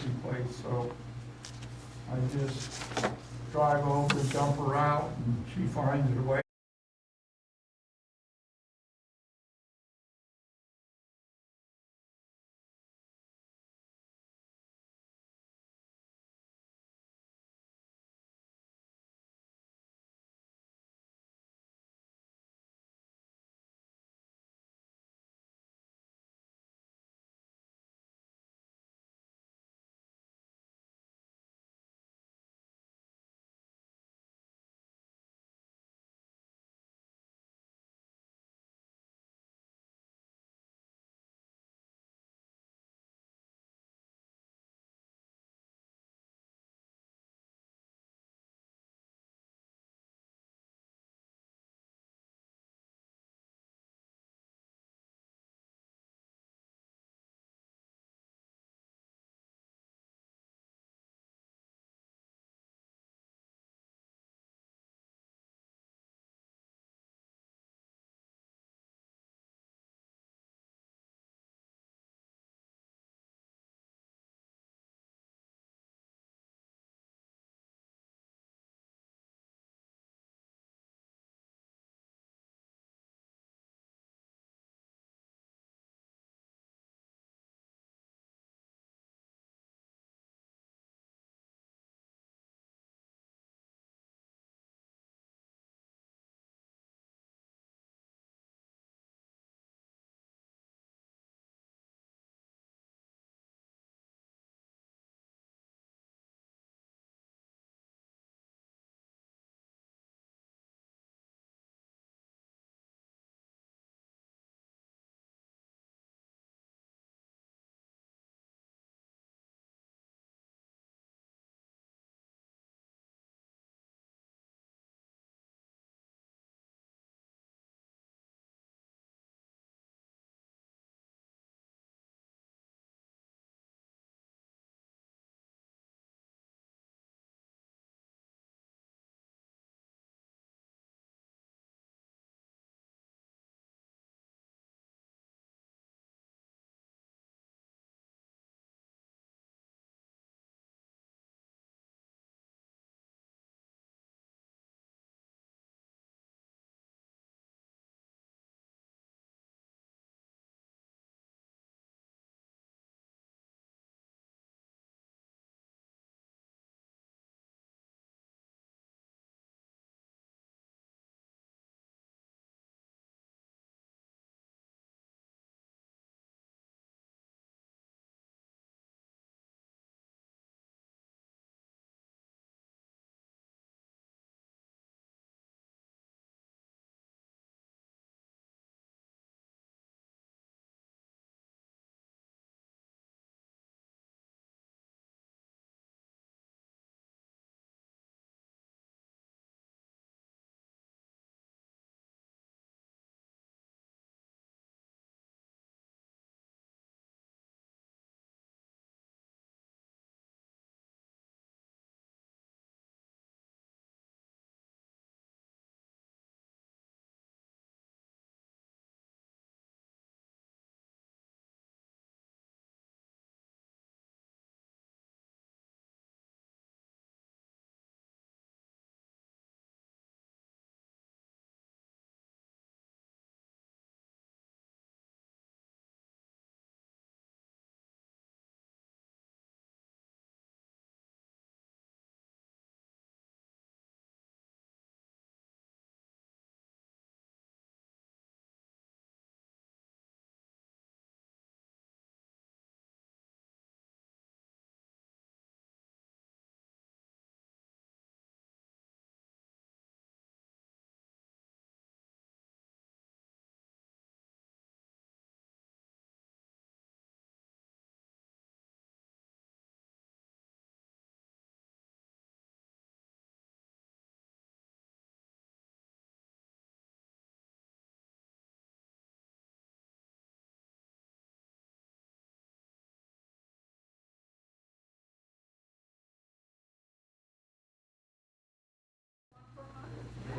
taxi place, so I just drive over, dump her out, and she finds her way.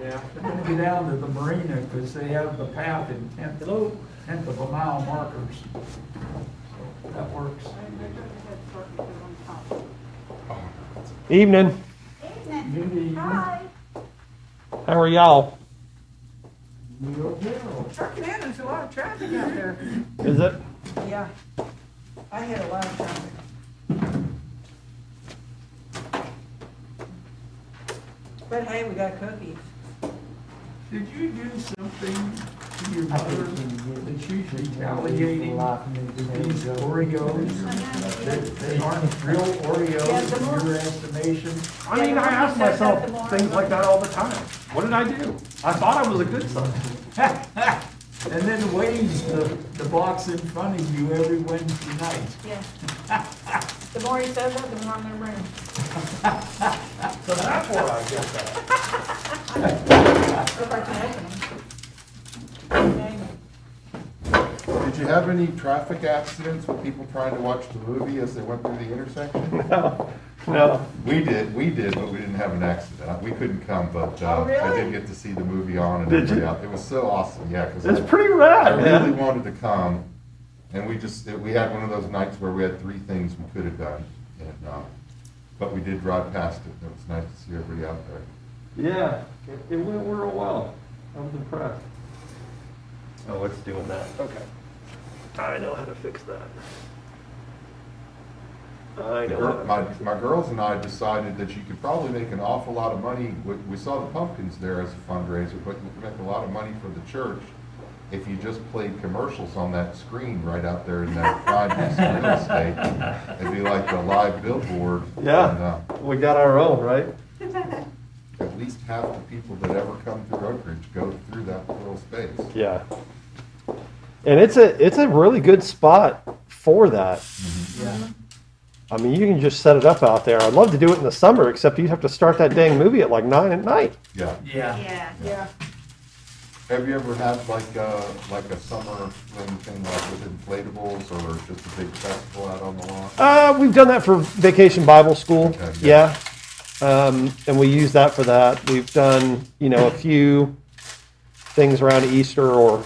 Yeah, they're gonna get down to the marina because they have the path in tenth of a mile markers. So that works. Evening. Evening. Hi. How are y'all? Trucking in, there's a lot of traffic out there. Is it? Yeah, I had a lot of traffic. But hey, we got cookies. Did you do something to your mother that she's retaliating these Oreos? They aren't real Oreos in your estimation? I mean, I ask myself things like that all the time. What did I do? I thought I was a good son. And then weighs the box in front of you every Wednesday night. Yeah. The more he says that, the more I'm gonna bring him. So that's where I get that. If I can open them. Did you have any traffic accidents with people trying to watch the movie as they went through the intersection? No. We did, but we didn't have an accident. We couldn't come, but Oh, really? I did get to see the movie on and Did everybody you? else. It was so awesome, yeah. 'Cause It's pretty I rad, really man. wanted to come, and we had one of those nights where we had 3 things we could have done, and but we did drive past it. It was nice to see everybody out there. Yeah, it went real well. I was impressed. Oh, it's doing that. Okay. I know how to fix that. My girls and I decided that you could probably make an awful lot of money. We saw the pumpkins there as a fundraiser, but you could make a lot of money for the church if you just played commercials on that screen right out there in that prime piece of real estate. It'd be like a live billboard. Yeah, we got our own, right? And, at least half the people that ever come through Oak Ridge go through that little space. Yeah. And it's a really good spot for that. Yeah. I mean, you can just set it up out there. I'd love to do it in the summer, except you'd have to start that dang movie at like 9 at night. Yeah. Yeah. Yeah. Have you ever had like a summer thing like with inflatables or just a big festival out on the lawn? We've done that for Vacation Bible School. Okay, yeah. And we use that for that. We've done, a few things around Easter or,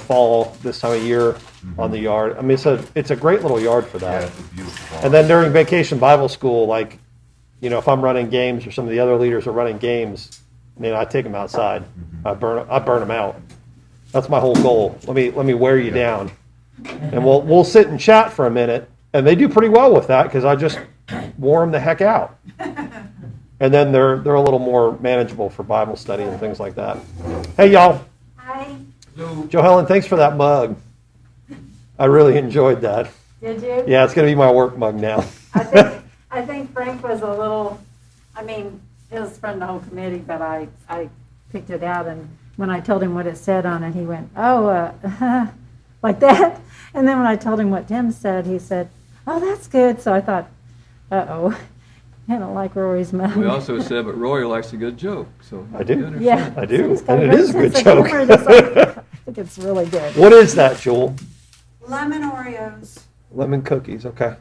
fall this time of year on the yard. I mean, it's a great little yard for that. Yeah, it's a beautiful. And then during Vacation Bible School, like, if I'm running games or some of the other leaders are running games, I take them outside. I burn them out. That's my whole goal. Let me wear you down, and we'll sit and chat for a minute, and they do pretty well with that because I just wore them the heck out, and then they're a little more manageable for Bible study and things like that. Hey y'all, Hi. Joe Helen, thanks for that mug. I really enjoyed that. Did you? Yeah, it's gonna be my work mug now. I think Frank was a little, it was from the whole committee, but I picked it out, and when I told him what it said on it, he went, oh, like that. And then when I told him what Tim said, he said, oh, that's good. So I thought, uh-oh, I don't like Rory's mug. We also said, but Roy likes a good joke, so. I do. you understand. Yeah. I do, He's got and it great is a good sense of joke. humor. I think it's really good. What is that, Jewel? Lemon Oreos. Lemon cookies. Okay.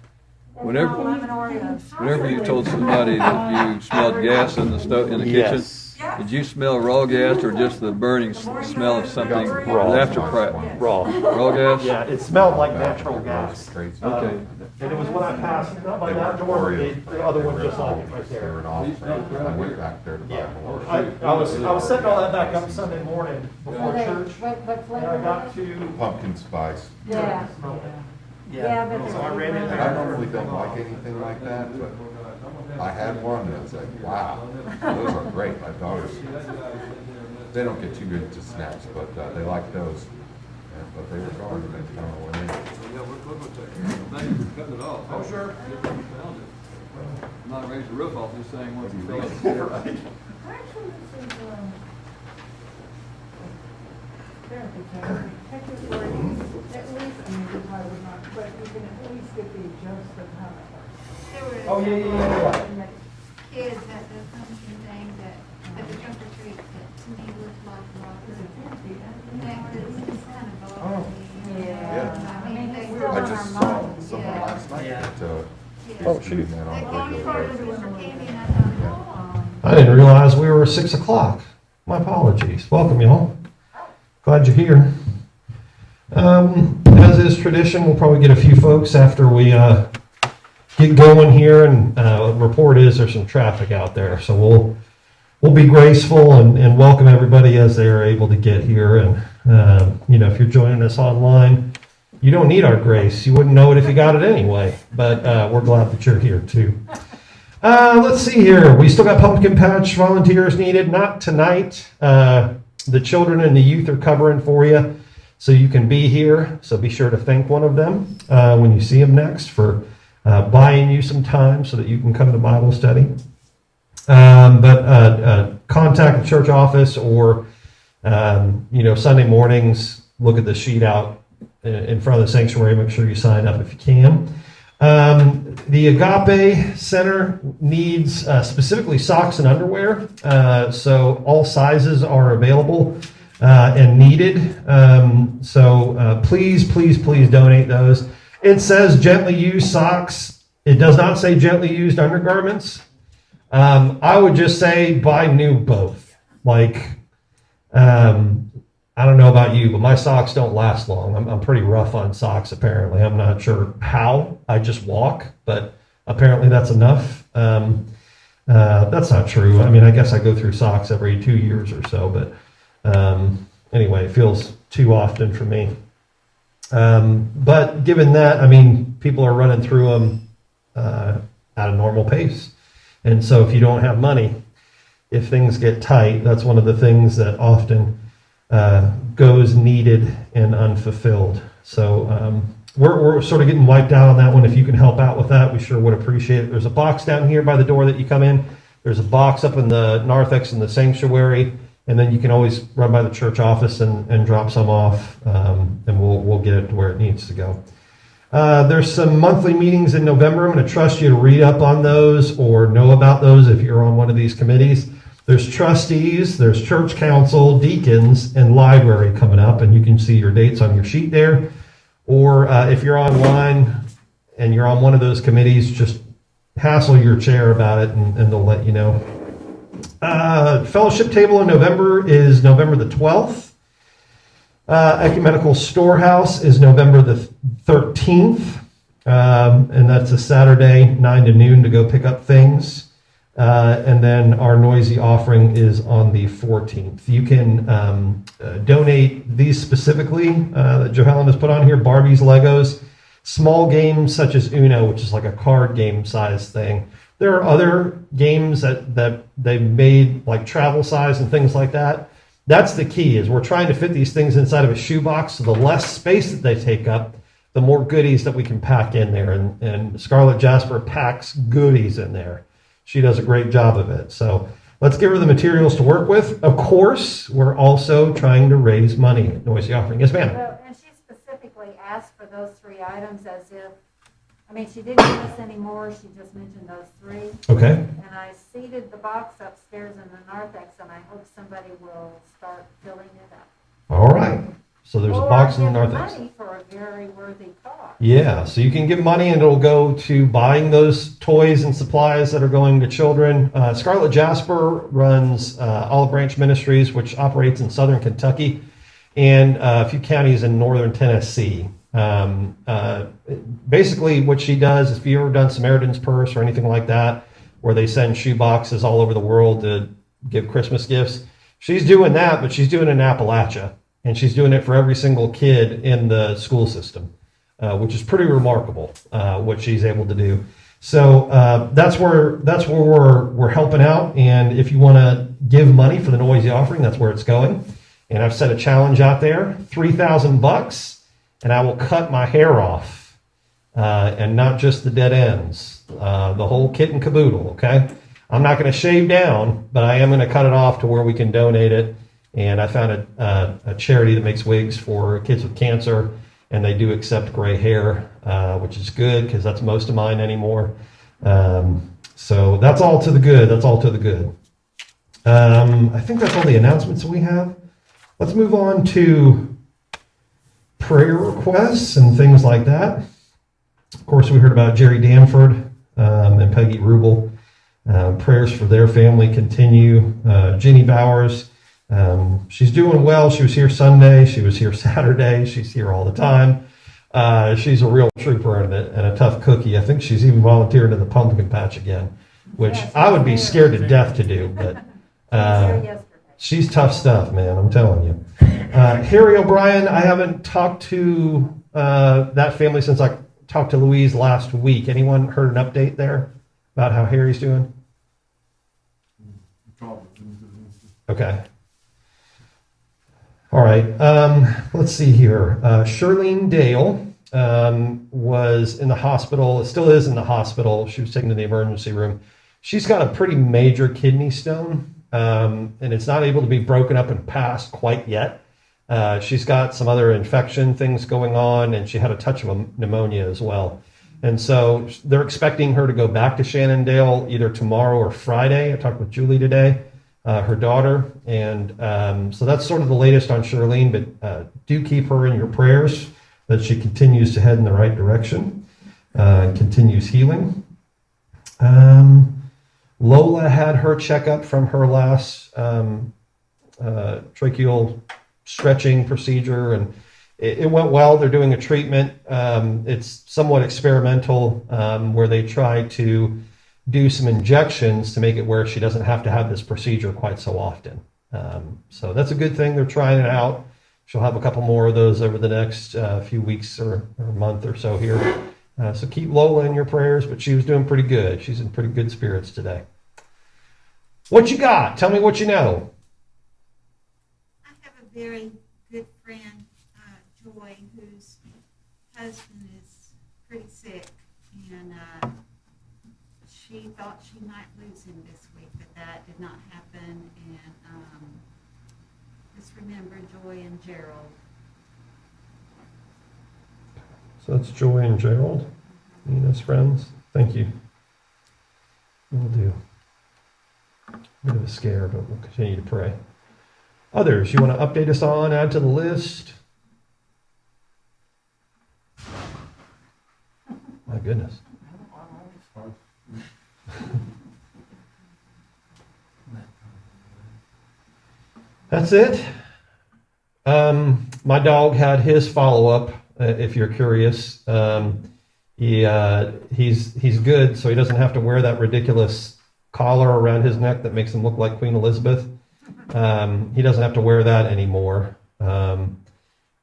Whenever- Lemon Oreos. Whenever you told somebody that you smelled gas in the stove, in the kitchen, Yes. did you smell raw gas or just the burning smell of something Raw. after prep? Raw. Raw gas? Yeah, it smelled like natural gas. Crazy. Okay. And it was when I passed, not by that door, the other one just like it right They were there. an officer. I went back there to buy more. I was setting all that back up Sunday morning before church, What and I flavor? got to. Pumpkin spice. Yeah. Yeah, but So I ran in And I there. normally don't like anything like that, but I had one and I was like, wow, those are great. My daughters, they don't get too good to snacks, but they like those. Yeah, but they were gone the next time I went in. Thank you for cutting it off. Oh, sure. I'm not raising the roof off, just saying once you finish. Actually, this is, technically, at least, you probably would not, but you can at least get the gist of how it works. There were Oh, yeah. kids at the pumpkin thing at the trunk or treat that to me looked like rockers. They were just kind of Oh. Yeah. I mean, they Still were. I on just our saw minds. someone last night that Oh, is shoot. doing that They on a came regular for basis. Mr. Candy and I thought, oh. I didn't realize we were 6 o'clock. My apologies. Welcome, y'all. Glad you're here. As is tradition, we'll probably get a few folks after we get get going here. And report is there's some traffic out there, so we'll be graceful and welcome everybody as they are able to get here. And if you're joining us online, you don't need our grace. You wouldn't know it if you got it anyway. But we're glad that you're here too. Let's see here. We still got pumpkin patch volunteers needed. Not tonight. The children and the youth are covering for you, so you can be here. So be sure to thank one of them when you see them next for buying you some time so that you can come to Bible study. But contact the church office or, Sunday mornings, look at the sheet out in front of the sanctuary. Make sure you sign up if you can. The Agape Center needs specifically socks and underwear. So all sizes are available and needed. So please donate those. It says gently used socks. It does not say gently used undergarments. I would just say buy new both. I don't know about you, but my socks don't last long. I'm pretty rough on socks, apparently. I'm not sure how. I just walk, but apparently that's enough. That's not true. I mean, I guess I go through socks every 2 years or so, but anyway, it feels too often for me. But given that, I mean, people are running through them at a normal pace. And so if you don't have money, if things get tight, that's one of the things that often goes needed and unfulfilled. So we're sort of getting wiped out on that one. If you can help out with that, we sure would appreciate it. There's a box down here by the door that you come in. There's a box up in the narthex in the sanctuary, and then you can always run by the church office and drop some off, and we'll get it to where it needs to go. There's some monthly meetings in November. I'm going to trust you to read up on those or know about those if you're on one of these committees. There's trustees, there's church council, deacons, and library coming up, and you can see your dates on your sheet there. Or if you're online and you're on one of those committees, just hassle your chair about it, and they'll let you know. Fellowship table in November is November the 12th. Ecumenical Storehouse is November the 13th, and that's a Saturday, 9 to noon to go pick up things. And then our noisy offering is on the 14th. You can donate these specifically that Joellen has put on here, Barbies, Legos, small games such as Uno, which is like a card game size thing. There are other games that they've made like travel size and things like that. That's the key, is we're trying to fit these things inside of a shoebox, so the less space that they take up, the more goodies that we can pack in there. And Scarlett Jasper packs goodies in there. She does a great job of it. So let's give her the materials to work with. Of course, we're also trying to raise money at Noisy Offering. Yes, ma'am. Well, and she specifically asked for those 3 items as if, I mean, she didn't give us any more. She just mentioned those 3. Okay. And I seated the box upstairs in the narthex, and I hope somebody will start filling it up. All right. So there's a box in the narthex. Money for a very worthy cause. Yeah, so you can give money and it'll go to buying those toys and supplies that are going to children. Scarlett Jasper runs Olive Branch Ministries, which operates in southern Kentucky and a few counties in northern Tennessee. Basically what she does, if you've ever done Samaritan's Purse or anything like that, where they send shoe boxes all over the world to give Christmas gifts, she's doing that, but she's doing it in Appalachia. And she's doing it for every single kid in the school system, which is pretty remarkable, what she's able to do. So that's where we're helping out. And if you want to give money for the Noisy Offering, that's where it's going. And I've set a challenge out there, $3,000, and I will cut my hair off, and not just the dead ends, the whole kit and caboodle. Okay, I'm not going to shave down, but I am going to cut it off to where we can donate it. And I found a charity that makes wigs for kids with cancer, and they do accept gray hair, which is good because that's most of mine anymore. So that's all to the good. That's all to the good. I think that's all the announcements that we have. Let's move on to prayer requests and things like that. Of course, we heard about Jerry Danford and Peggy Rubel. Prayers for their family continue. Jenny Bowers. She's doing well. She was here Sunday. She was here Saturday. She's here all the time. She's a real trooper and a tough cookie. I think she's even volunteered in the pumpkin patch again, which Yes, I would be she's scared to death to do, but yesterday. she's tough stuff, man. I'm telling you. Harry O'Brien, I haven't talked to that family since I talked to Louise last week. Anyone heard an update there about how Harry's doing? Okay. All right. Let's see here. Shirlene Dale was in the hospital. Still is in the hospital. She was taken to the emergency room. She's got a pretty major kidney stone, and it's not able to be broken up and passed quite yet. She's got some other infection things going on, and she had a touch of pneumonia as well. And so they're expecting her to go back to Shannondale either tomorrow or Friday. I talked with Julie today, her daughter. And so that's sort of the latest on Shirlene, but do keep her in your prayers that she continues to head in the right direction and continues healing. Lola had her checkup from her last tracheal stretching procedure, and it went well. They're doing a treatment. It's somewhat experimental, where they try to do some injections to make it where she doesn't have to have this procedure quite so often. So that's a good thing. They're trying it out. She'll have a couple more of those over the next few weeks or month or so here. So keep Lola in your prayers, but she was doing pretty good. She's in pretty good spirits today. What you got? Tell me what you know. I have a very good friend, Joy, whose husband is pretty sick, and she thought she might lose him this week, but that did not happen. And just remember Joy and Gerald. So that's Joy and Gerald, Nina's friends. Thank you. We'll do. A bit of a scare, but we'll continue to pray. Others, you want to update us on, add to the list? My goodness. That's it. My dog had his follow-up, if you're curious. He's good, so he doesn't have to wear that ridiculous collar around his neck that makes him look like Queen Elizabeth. He doesn't have to wear that anymore,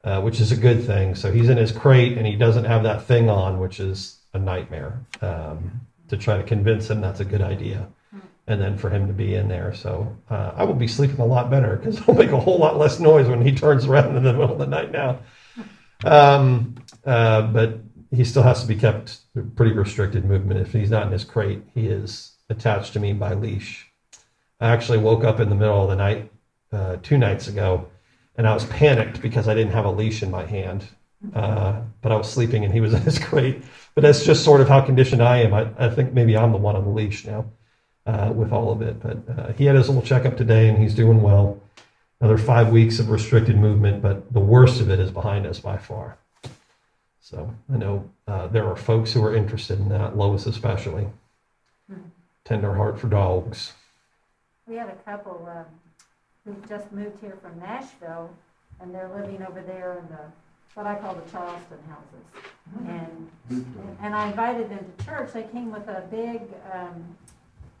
which is a good thing. So he's in his crate, and he doesn't have that thing on, which is a nightmare, to try to convince him that's a good idea. And then for him to be in there. So I will be sleeping a lot better because he'll make a whole lot less noise when he turns around in the middle of the night now. But he still has to be kept pretty restricted movement. If he's not in his crate, he is attached to me by leash. I actually woke up in the middle of the night 2 nights ago, and I was panicked because I didn't have a leash in my hand. But I was sleeping and he was in his crate. But that's just sort of how conditioned I am. I think maybe I'm the one on the leash now with all of it. But he had his little checkup today, and he's doing well. Another 5 weeks of restricted movement, but the worst of it is behind us by far. So I know there are folks who are interested in that, Lois especially. Tender heart for dogs. We had a couple who just moved here from Nashville, and they're living over there in the what I call the Charleston houses. And I invited them to church. They came with a big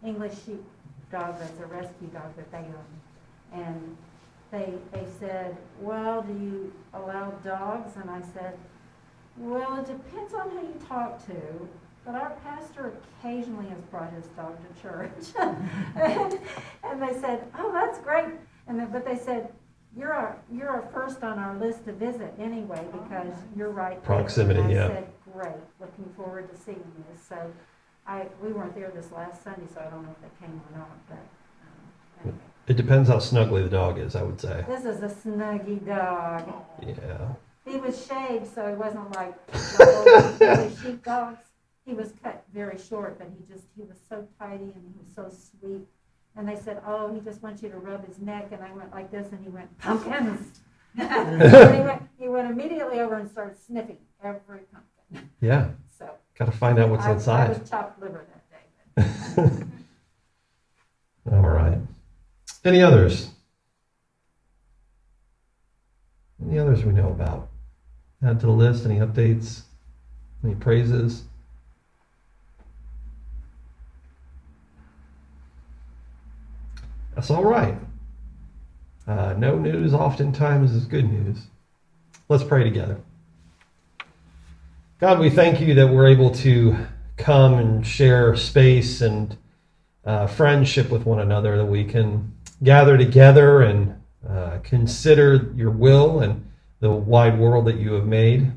English sheepdog that's a rescue dog that they own. And they said, well, do you allow dogs? And I said, well, it depends on who you talk to. But our pastor occasionally has brought his dog to church. and they said, oh, that's great. But they said, you're our first on our list to visit anyway, because you're right there. Proximity, and I yeah. said, great, looking forward to seeing you. So we weren't there this last Sunday, so I don't know if they came or not. But anyway. It depends how snuggly the dog is, I would say. This is a snuggy dog. Yeah. He was shaved, so he wasn't like the old sheepdogs. He was cut very short, but he was so tidy and he was so sweet. And they said, oh, he just wants you to rub his neck. And I went like this, and he went, pumpkins. And he went immediately over and started sniffing every pumpkin. Yeah. So Got to find out what's inside. I was chopped liver that day. All right. Any others? Any others we know about? add to the list? Any updates? Any praises? That's all right. No news oftentimes is good news. Let's pray together. God, we thank you that we're able to come and share space and friendship with one another, that we can gather together and consider your will and the wide world that you have made,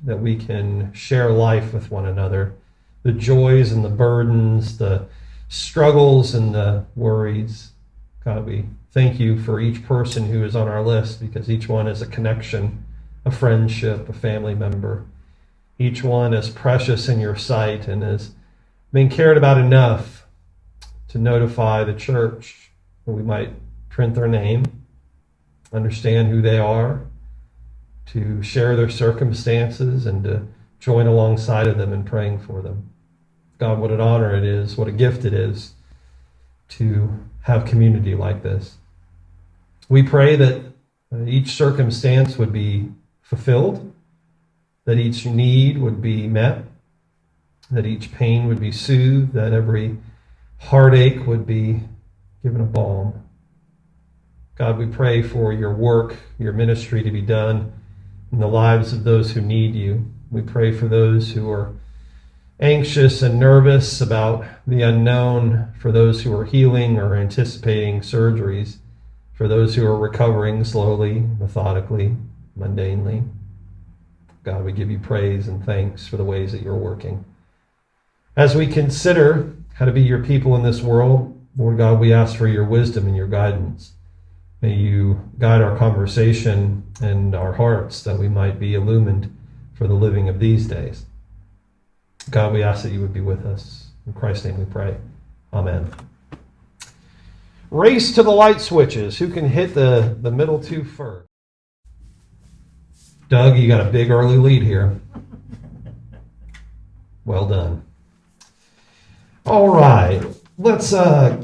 that we can share life with one another, the joys and the burdens, the struggles and the worries. God, we thank you for each person who is on our list, because each one is a connection, a friendship, a family member. Each one is precious in your sight and is being cared about enough to notify the church that we might print their name, understand who they are, to share their circumstances, and to join alongside of them in praying for them. God, what an honor it is, what a gift it is to have community like this. We pray that each circumstance would be fulfilled, that each need would be met, that each pain would be soothed, that every heartache would be given a balm. God, we pray for your work, your ministry to be done in the lives of those who need you. We pray for those who are anxious and nervous about the unknown, for those who are healing or anticipating surgeries, for those who are recovering slowly, methodically, mundanely. God, we give you praise and thanks for the ways that you're working. As we consider how to be your people in this world, Lord God, we ask for your wisdom and your guidance. May you guide our conversation and our hearts, that we might be illumined for the living of these days. God, we ask that you would be with us. In Christ's name we pray. Amen. Race to the light switches. Who can hit the middle two first? Doug, you got a big early lead here. Well done. All right, let's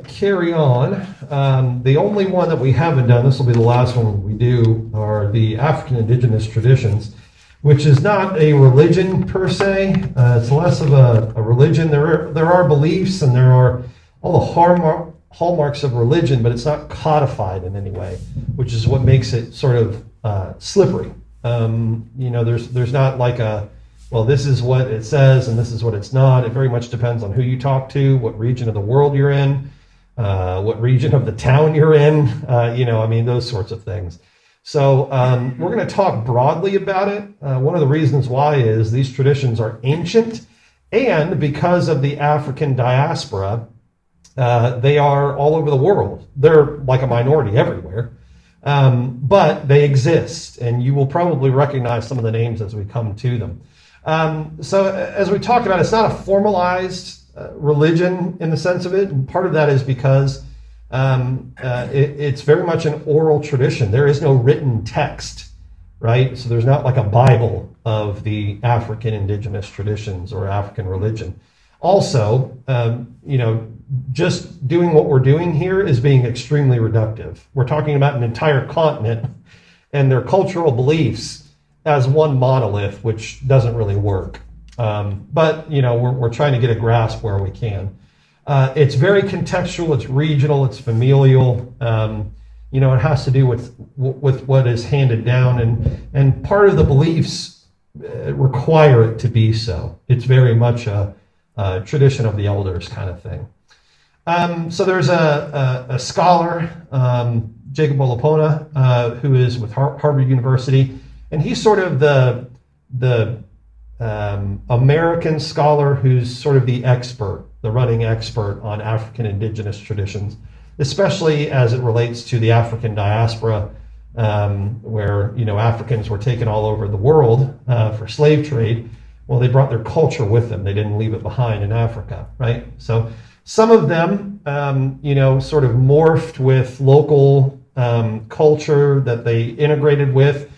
carry on. The only one that we haven't done, this will be the last one we do, are the African Indigenous traditions, which is not a religion per se. It's less of a religion. There are beliefs and there are all the hallmarks of religion, but it's not codified in any way, which is what makes it sort of slippery. There's not like well, this is what it says and this is what it's not. It very much depends on who you talk to, what region of the world you're in, what region of the town you're in, those sorts of things. So we're going to talk broadly about it. One of the reasons why is these traditions are ancient, and because of the African diaspora, they are all over the world. They're like a minority everywhere. But they exist, and you will probably recognize some of the names as we come to them. So as we talked about, it's not a formalized religion in the sense of it, and part of that is because it's very much an oral tradition. There is no written text, right? So there's not like a Bible of the African indigenous traditions or African religion. Also, just doing what we're doing here is being extremely reductive. We're talking about an entire continent and their cultural beliefs as one monolith, which doesn't really work. But we're trying to get a grasp where we can. It's very contextual, it's regional, it's familial. It has to do with what is handed down, and part of the beliefs require it to be so. It's very much a tradition of the elders kind of thing. So there's a scholar, Jacob Olapona, who is with Harvard University, and he's sort of the American scholar who's sort of the expert, the running expert on African indigenous traditions, especially as it relates to the African diaspora, where Africans were taken all over the world for slave trade. Well, they brought their culture with them. They didn't leave it behind in Africa, right? So some of them, sort of morphed with local culture that they integrated with.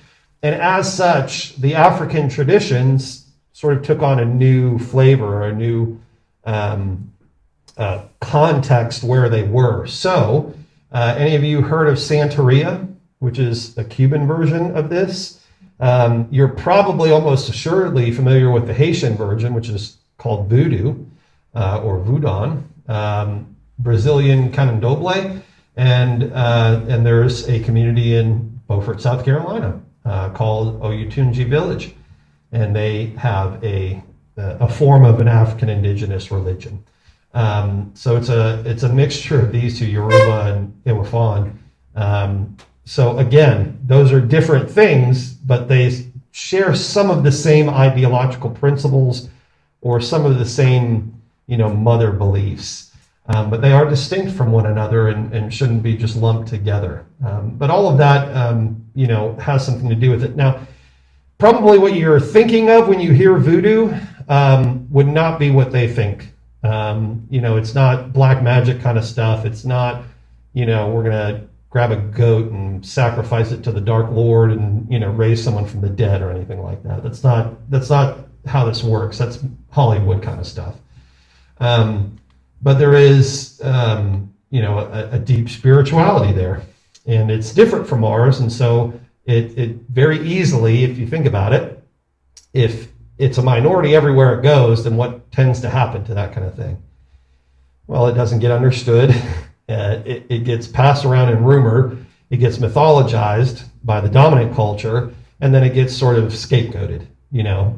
And as such, the African traditions sort of took on a new flavor, a new context where they were. So, any of you heard of Santeria, which is a Cuban version of this? You're probably almost assuredly familiar with the Haitian version, which is called voodoo or voodoo, Brazilian candomblé, and there's a community in Beaufort, South Carolina called Oyotunji Village, and they have a form of an African indigenous religion. So it's a mixture of these two, Yoruba and Iwafan. So again, those are different things, but they share some of the same ideological principles or some of the same, mother beliefs. But they are distinct from one another and shouldn't be just lumped together. But all of that, has something to do with it. Now, probably what you're thinking of when you hear voodoo would not be what they think. It's not black magic kind of stuff. It's not, we're going to grab a goat and sacrifice it to the Dark Lord and, raise someone from the dead or anything like that. That's not how this works. That's Hollywood kind of stuff. But there is, a deep spirituality there, and it's different from ours. And so it very easily, if you think about it, if it's a minority everywhere it goes, then what tends to happen to that kind of thing? Well, it doesn't get understood. It gets passed around in rumor. It gets mythologized by the dominant culture, and then it gets sort of scapegoated.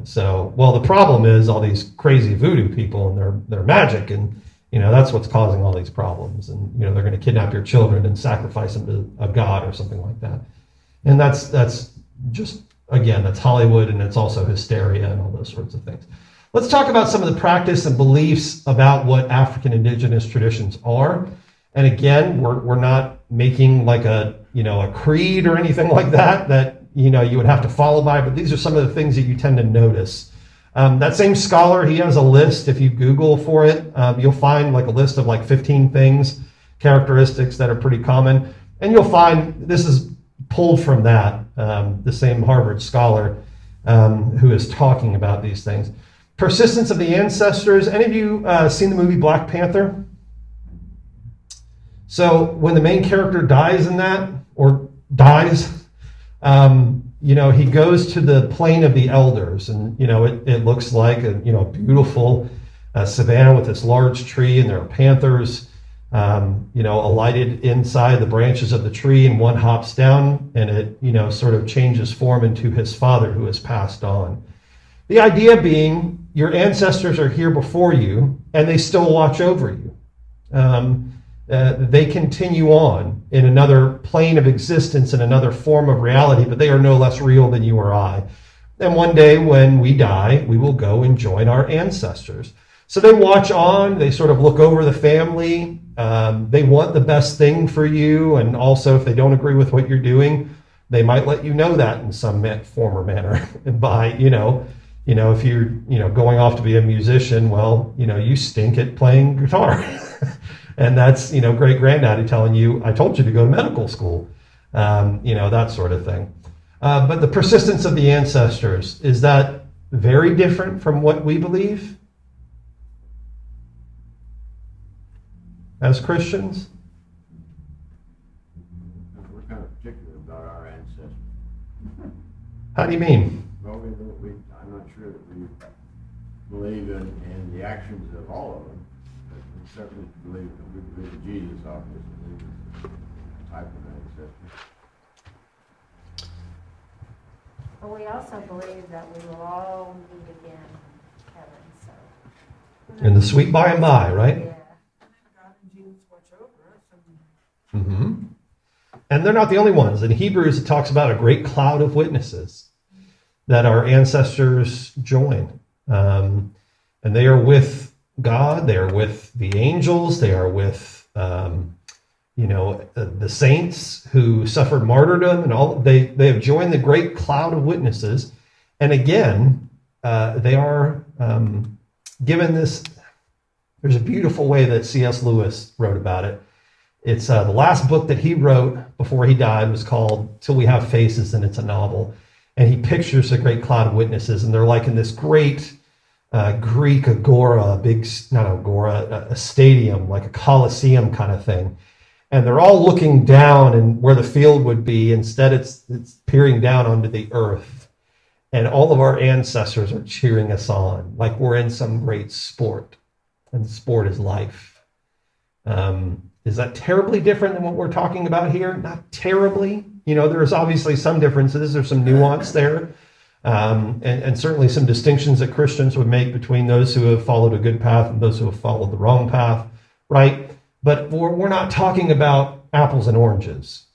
So, well, the problem is all these crazy voodoo people and their magic, and that's what's causing all these problems. And they're going to kidnap your children and sacrifice them to a god or something like that. And that's just, again, that's Hollywood, and it's also hysteria and all those sorts of things. Let's talk about some of the practice and beliefs about what African indigenous traditions are. And again, we're not making like a creed or anything like that you would have to follow by, but these are some of the things that you tend to notice. That same scholar, he has a list. If you Google for it, you'll find like a list of like 15 things, characteristics that are pretty common. And you'll find this is pulled from that, the same Harvard scholar who is talking about these things. Persistence of the ancestors. Any of you seen the movie Black Panther? So when the main character dies in that, or dies, he goes to the plain of the elders, and it looks like a beautiful savanna with this large tree, and there are panthers, alighted inside the branches of the tree, and one hops down, and it sort of changes form into his father who has passed on. The idea being your ancestors are here before you, and they still watch over you. They continue on in another plane of existence, in another form of reality, but they are no less real than you or I. And one day when we die, we will go and join our ancestors. So they watch on, they sort of look over the family, they want the best thing for you, and also if they don't agree with what you're doing, they might let you know that in some form or manner by, if you're, going off to be a musician, well, you stink at playing guitar. And that's, great granddaddy telling you, I told you to go to medical school, that sort of thing. But the persistence of the ancestors, is that very different from what we believe as Christians? We're kind of particular about our ancestors. How do you mean? Well, I'm not sure that we believe in the actions of all of them. Certainly believe in Jesus, obviously, is a type of ancestor. But we also believe that we will all meet again in heaven, so. In the sweet by and by, right? Yeah. God and Jesus watch over us. Mm-hmm. And they're not the only ones. In Hebrews, it talks about a great cloud of witnesses that our ancestors join. And they are with God, they are with the angels, they are with, the saints who suffered martyrdom, and all. They have joined the great cloud of witnesses. And again, they are given this. There's a beautiful way that C.S. Lewis wrote about it. It's the last book that he wrote before he died was called Till We Have Faces, and it's a novel. And he pictures a great cloud of witnesses, and they're like in this great Greek agora, a stadium, like a coliseum kind of thing. And they're all looking down and where the field would be. Instead, it's peering down onto the earth. and all of our ancestors are cheering us on, like we're in some great sport, and sport is life. Is that terribly different than what we're talking about here? Not terribly. There's obviously some differences. There's some nuance there. And certainly some distinctions that Christians would make between those who have followed a good path and those who have followed the wrong path, right? But we're not talking about apples and oranges.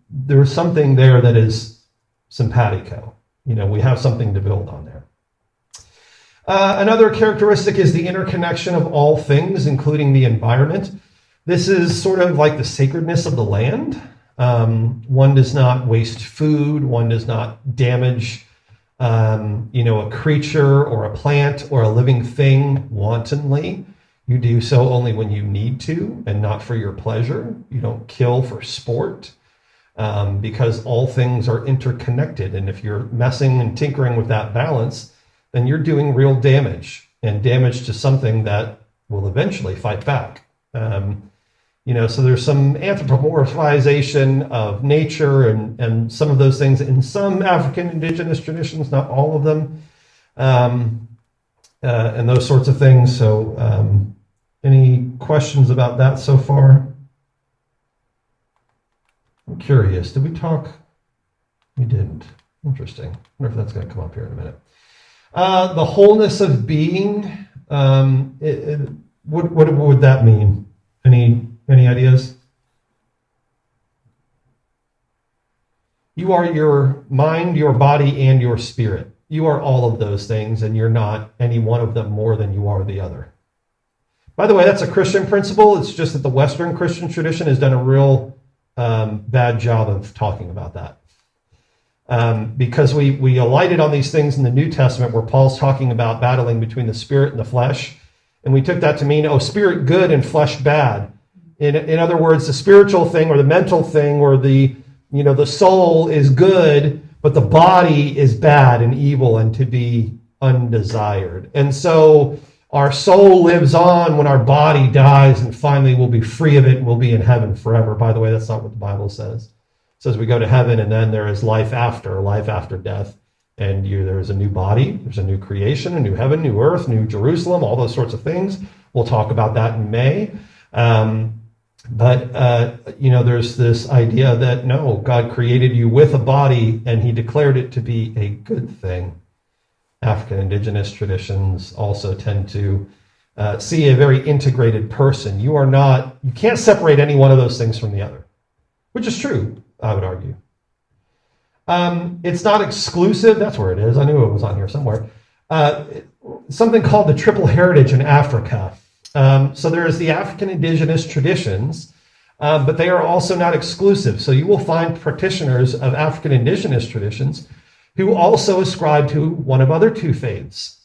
There's something there that is simpatico. We have something to build on there. Another characteristic is the interconnection of all things, including the environment. This is sort of like the sacredness of the land. One does not waste food. One does not damage, a creature or a plant or a living thing wantonly. You do so only when you need to and not for your pleasure. You don't kill for sport, because all things are interconnected. And if you're messing and tinkering with that balance, then you're doing real damage, and damage to something that will eventually fight back. So there's some anthropomorphization of nature and some of those things in some African indigenous traditions, not all of them, and those sorts of things. So any questions about that so far? I'm curious. Did we talk? We didn't. Interesting. I wonder if that's going to come up here in a minute. The wholeness of being, what would that mean? Any ideas? You are your mind, your body, and your spirit. You are all of those things, and you're not any one of them more than you are the other. By the way, that's a Christian principle. It's just that the Western Christian tradition has done a real bad job of talking about that. Because we alighted on these things in the New Testament where Paul's talking about battling between the spirit and the flesh. And we took that to mean, spirit good and flesh bad. In other words, the spiritual thing or the mental thing or the soul is good, but the body is bad and evil and to be undesired. And so our soul lives on when our body dies, and finally we'll be free of it and we'll be in heaven forever. By the way, that's not what the Bible says. It says we go to heaven and then there is life after death. And there is a new body, there's a new creation, a new heaven, new earth, new Jerusalem, all those sorts of things. We'll talk about that in May. But there's this idea that no, God created you with a body and he declared it to be a good thing. African indigenous traditions also tend to see a very integrated person. You can't separate any one of those things from the other, which is true, I would argue. It's not exclusive. That's where it is. I knew it was on here somewhere. Something called the triple heritage in Africa. So there is the African indigenous traditions, but they are also not exclusive. So you will find practitioners of African indigenous traditions who also ascribe to one of other two faiths.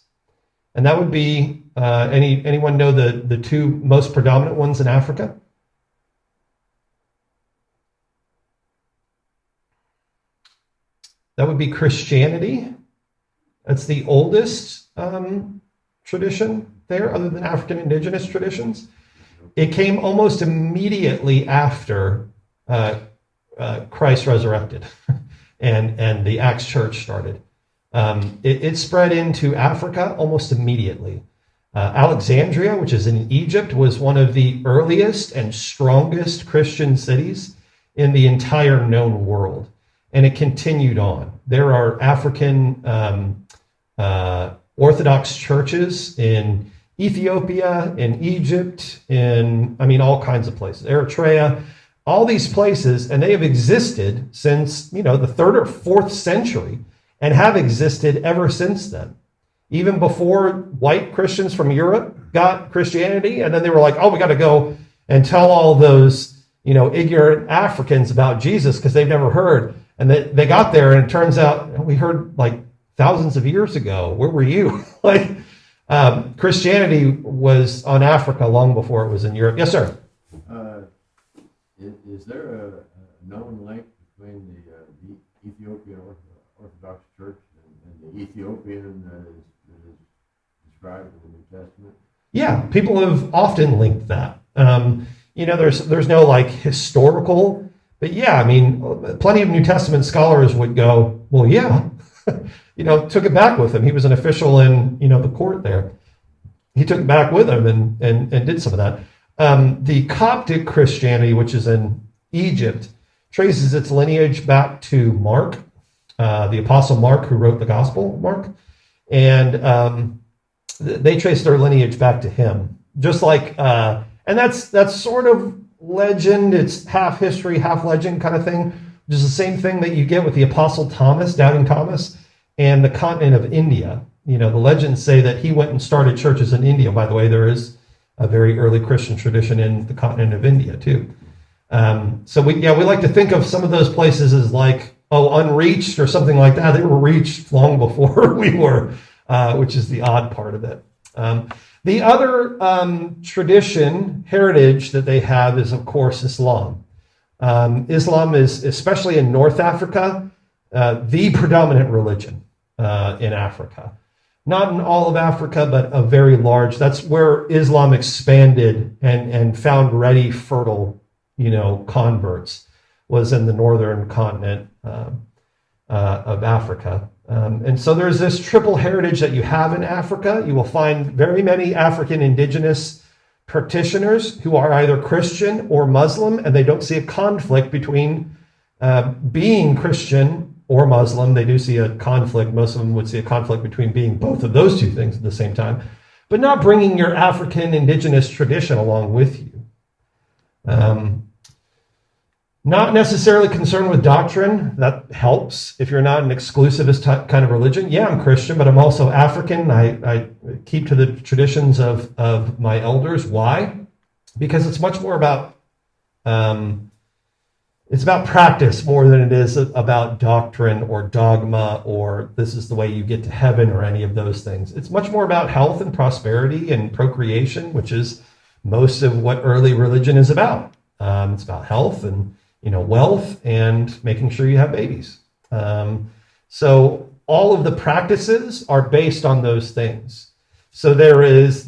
And that would be, anyone know the two most predominant ones in Africa? That would be Christianity. That's the oldest tradition there, other than African indigenous traditions. It came almost immediately after Christ resurrected and the Acts church started. It spread into Africa almost immediately. Alexandria, which is in Egypt, was one of the earliest and strongest Christian cities in the entire known world. And it continued on. There are African Orthodox churches in Ethiopia, in Egypt, all kinds of places, Eritrea, all these places, and they have existed since, the 3rd or 4th century and have existed ever since then. Even before white Christians from Europe got Christianity, and then they were like, we got to go and tell all those, ignorant Africans about Jesus because they've never heard. And they got there, and it turns out we heard like thousands of years ago. Where were you? Christianity was on Africa long before it was in Europe. Yes, sir. Is there a known link between the Ethiopian Orthodox Church and the Ethiopian that is described in the New Testament? Yeah, people have often linked that. There's no historical. But yeah, plenty of New Testament scholars would go, well, yeah, took it back with him. He was an official in, the court there. He took it back with him and did some of that. The Coptic Christianity, which is in Egypt, traces its lineage back to Mark, the Apostle Mark, who wrote the Gospel, Mark. And they trace their lineage back to him. Just like, and that's sort of legend. It's half history, half legend kind of thing. Which is the same thing that you get with the Apostle Thomas, Doubting Thomas, and the continent of India. The legends say that he went and started churches in India. By the way, there is a very early Christian tradition in the continent of India too. So we like to think of some of those places as like, unreached or something like that. They were reached long before we were, which is the odd part of it. The other heritage that they have is, of course, Islam. Islam is, especially in North Africa, the predominant religion in Africa. Not in all of Africa, but a very large. That's where Islam expanded and found ready, fertile, converts, was in the northern continent of Africa. And so there's this triple heritage that you have in Africa. You will find very many African indigenous practitioners who are either Christian or Muslim, and they don't see a conflict between being Christian or Muslim. They do see a conflict. Most of them would see a conflict between being both of those two things at the same time, but not bringing your African indigenous tradition along with you. Not necessarily concerned with doctrine. That helps if you're not an exclusivist kind of religion. Yeah, I'm Christian, but I'm also African. I keep to the traditions of my elders. Why? Because it's much more about it's about practice more than it is about doctrine or dogma or this is the way you get to heaven or any of those things. It's much more about health and prosperity and procreation, which is most of what early religion is about. It's about health and wealth and making sure you have babies. So all of the practices are based on those things. So there is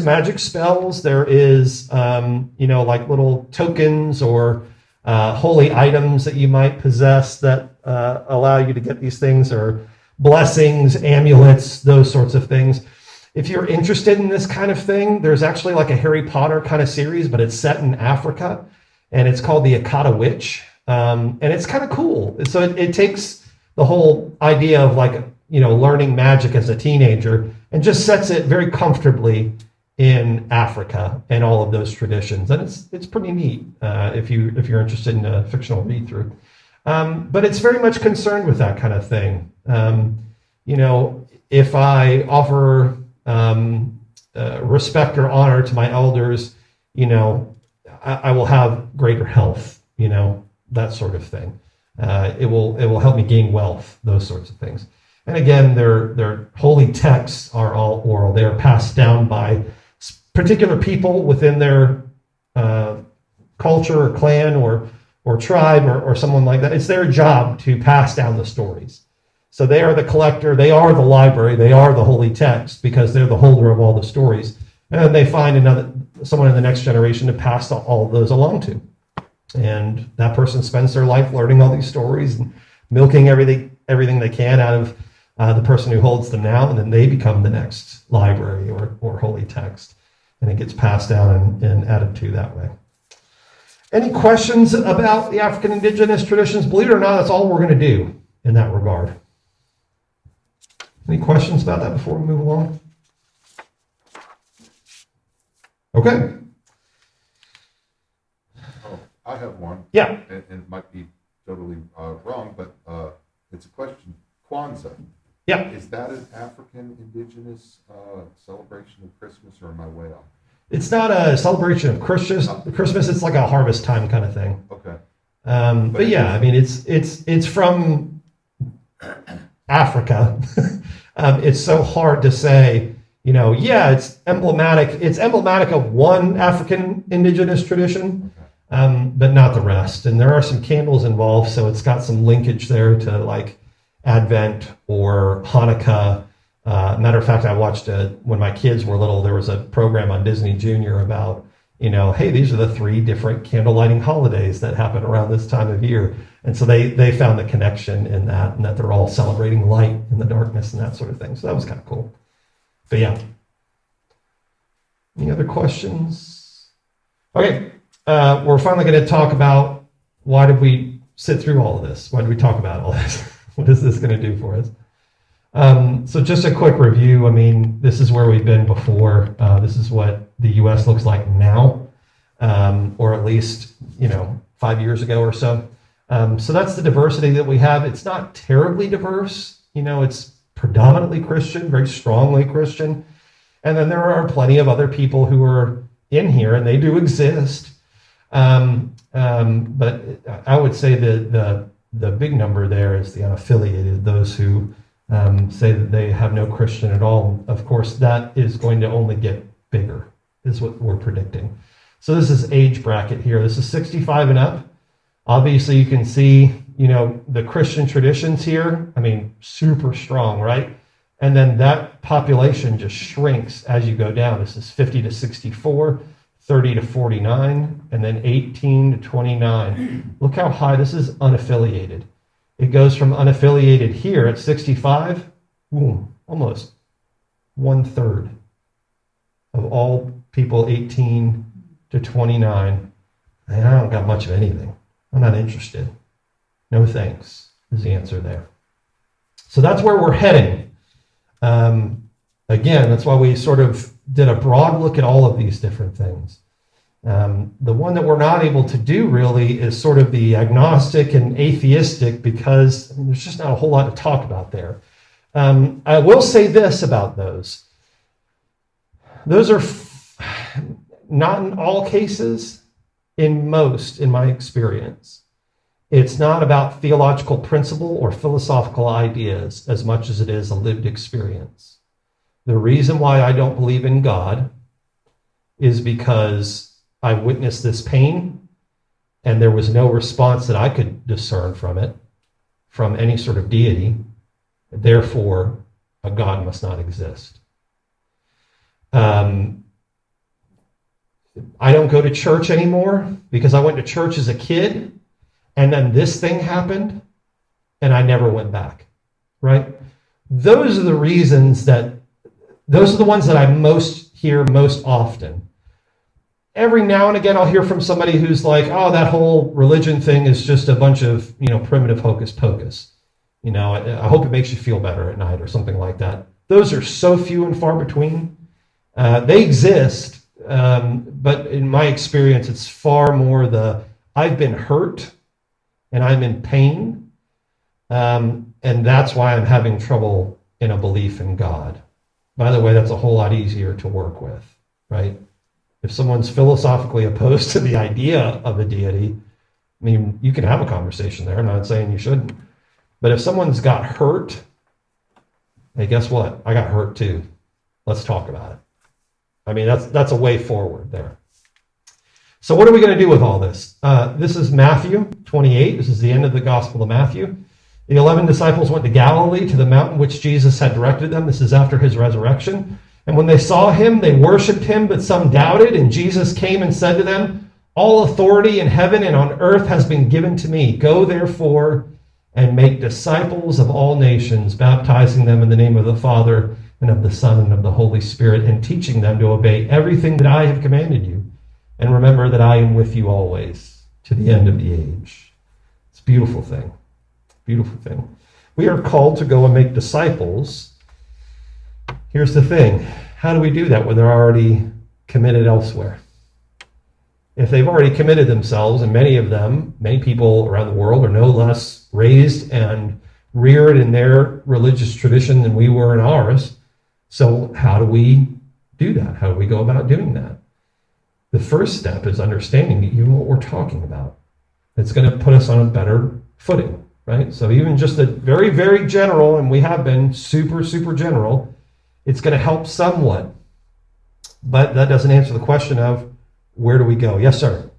magic spells. There is like little tokens or holy items that you might possess that allow you to get these things, or blessings, amulets, those sorts of things. If you're interested in this kind of thing, there's actually like a Harry Potter kind of series, but it's set in Africa. And it's called the Akata Witch. And it's kind of cool. So it takes the whole idea of learning magic as a teenager and just sets it very comfortably in Africa and all of those traditions. And it's pretty neat if you're interested in a fictional read through. But it's very much concerned with that kind of thing. If I offer respect or honor to my elders, I will have greater health, that sort of thing. It will help me gain wealth, those sorts of things. And again, their holy texts are all oral. They are passed down by particular people within their culture or clan or tribe or someone like that. It's their job to pass down the stories. So they are the collector, they are the library, they are the holy text because they're the holder of all the stories. And then they find someone in the next generation to pass all of those along to. And that person spends their life learning all these stories and milking everything they can out of the person who holds them now, and then they become the next library or holy text. And it gets passed down and added to that way. Any questions about the African indigenous traditions? Believe it or not, that's all we're going to do in that regard. Any questions about that before we move along? Okay. Oh, I have one. Yeah. And it might be totally wrong, but it's a question. Kwanzaa. Yeah. Is that an African indigenous celebration of Christmas, or am I way off? It's not a celebration of Christmas. It's like a harvest time kind of thing. Okay. But yeah, I mean, it's from Africa. It's so hard to say. It's emblematic. It's emblematic of one African indigenous tradition, but not the rest. And there are some candles involved, so it's got some linkage there to like Advent or Hanukkah. Matter of fact, I watched when my kids were little. There was a program on Disney Junior about hey, these are the 3 different candle lighting holidays that happen around this time of year. And so they found the connection in that, and that they're all celebrating light in the darkness and that sort of thing. So that was kind of cool. But yeah. Any other questions? Okay, we're finally going to talk about why did we sit through all of this? Why did we talk about all this? What is this going to do for us? So just a quick review. I mean, this is where we've been before. This is what the U.S. looks like now, or at least, 5 years ago or so. So that's the diversity that we have. It's not terribly diverse. It's predominantly Christian, very strongly Christian. And then there are plenty of other people who are in here, and they do exist. But I would say the big number there is the unaffiliated, those who say that they have no Christian at all. Of course, that is going to only get bigger, is what we're predicting. So this is age bracket here. This is 65 and up. Obviously, you can see, the Christian traditions here. I mean, super strong, right? And then that population just shrinks as you go down. This is 50 to 64, 30 to 49, and then 18 to 29. Look how high this is unaffiliated. It goes from unaffiliated here at 65, boom, almost 1/3 of all people 18 to 29. And I don't got much of anything. I'm not interested. No thanks is the answer there. So that's where we're heading. Again, that's why we sort of did a broad look at all of these different things. The one that we're not able to do really is sort of the agnostic and atheistic, because there's just not a whole lot to talk about there. I will say this about those. Those are not in all cases, in most, in my experience. It's not about theological principle or philosophical ideas as much as it is a lived experience. The reason why I don't believe in God is because I witnessed this pain and there was no response that I could discern from it, from any sort of deity. Therefore, a God must not exist. I don't go to church anymore because I went to church as a kid, and then this thing happened, and I never went back, right? Those are the reasons those are the ones that I hear most often. Every now and again, I'll hear from somebody who's like, oh, that whole religion thing is just a bunch of, primitive hocus pocus. I hope it makes you feel better at night or something like that. Those are so few and far between. They exist, but in my experience, it's far more I've been hurt and I'm in pain, and that's why I'm having trouble in a belief in God. By the way, that's a whole lot easier to work with, right? If someone's philosophically opposed to the idea of a deity, I mean, you can have a conversation there. I'm not saying you shouldn't. But if someone's got hurt, hey, guess what? I got hurt too. Let's talk about it. I mean, that's a way forward there. So what are we going to do with all this? This is Matthew 28. This is the end of the Gospel of Matthew. The 11 disciples went to Galilee, to the mountain which Jesus had directed them. This is after his resurrection. And when they saw him, they worshipped him, but some doubted. And Jesus came and said to them, all authority in heaven and on earth has been given to me. Go therefore and make disciples of all nations, baptizing them in the name of the Father and of the Son and of the Holy Spirit, and teaching them to obey everything that I have commanded you. And remember that I am with you always to the end of the age. It's a beautiful thing. Beautiful thing. We are called to go and make disciples. Here's the thing. How do we do that when they're already committed elsewhere? If they've already committed themselves, and many people around the world are no less raised and reared in their religious tradition than we were in ours. So how do we do that? How do we go about doing that? The first step is understanding even what we're talking about. It's going to put us on a better footing, right? So even just a very, very general, and we have been super, super general, it's going to help somewhat. But that doesn't answer the question of where do we go? Yes, sir.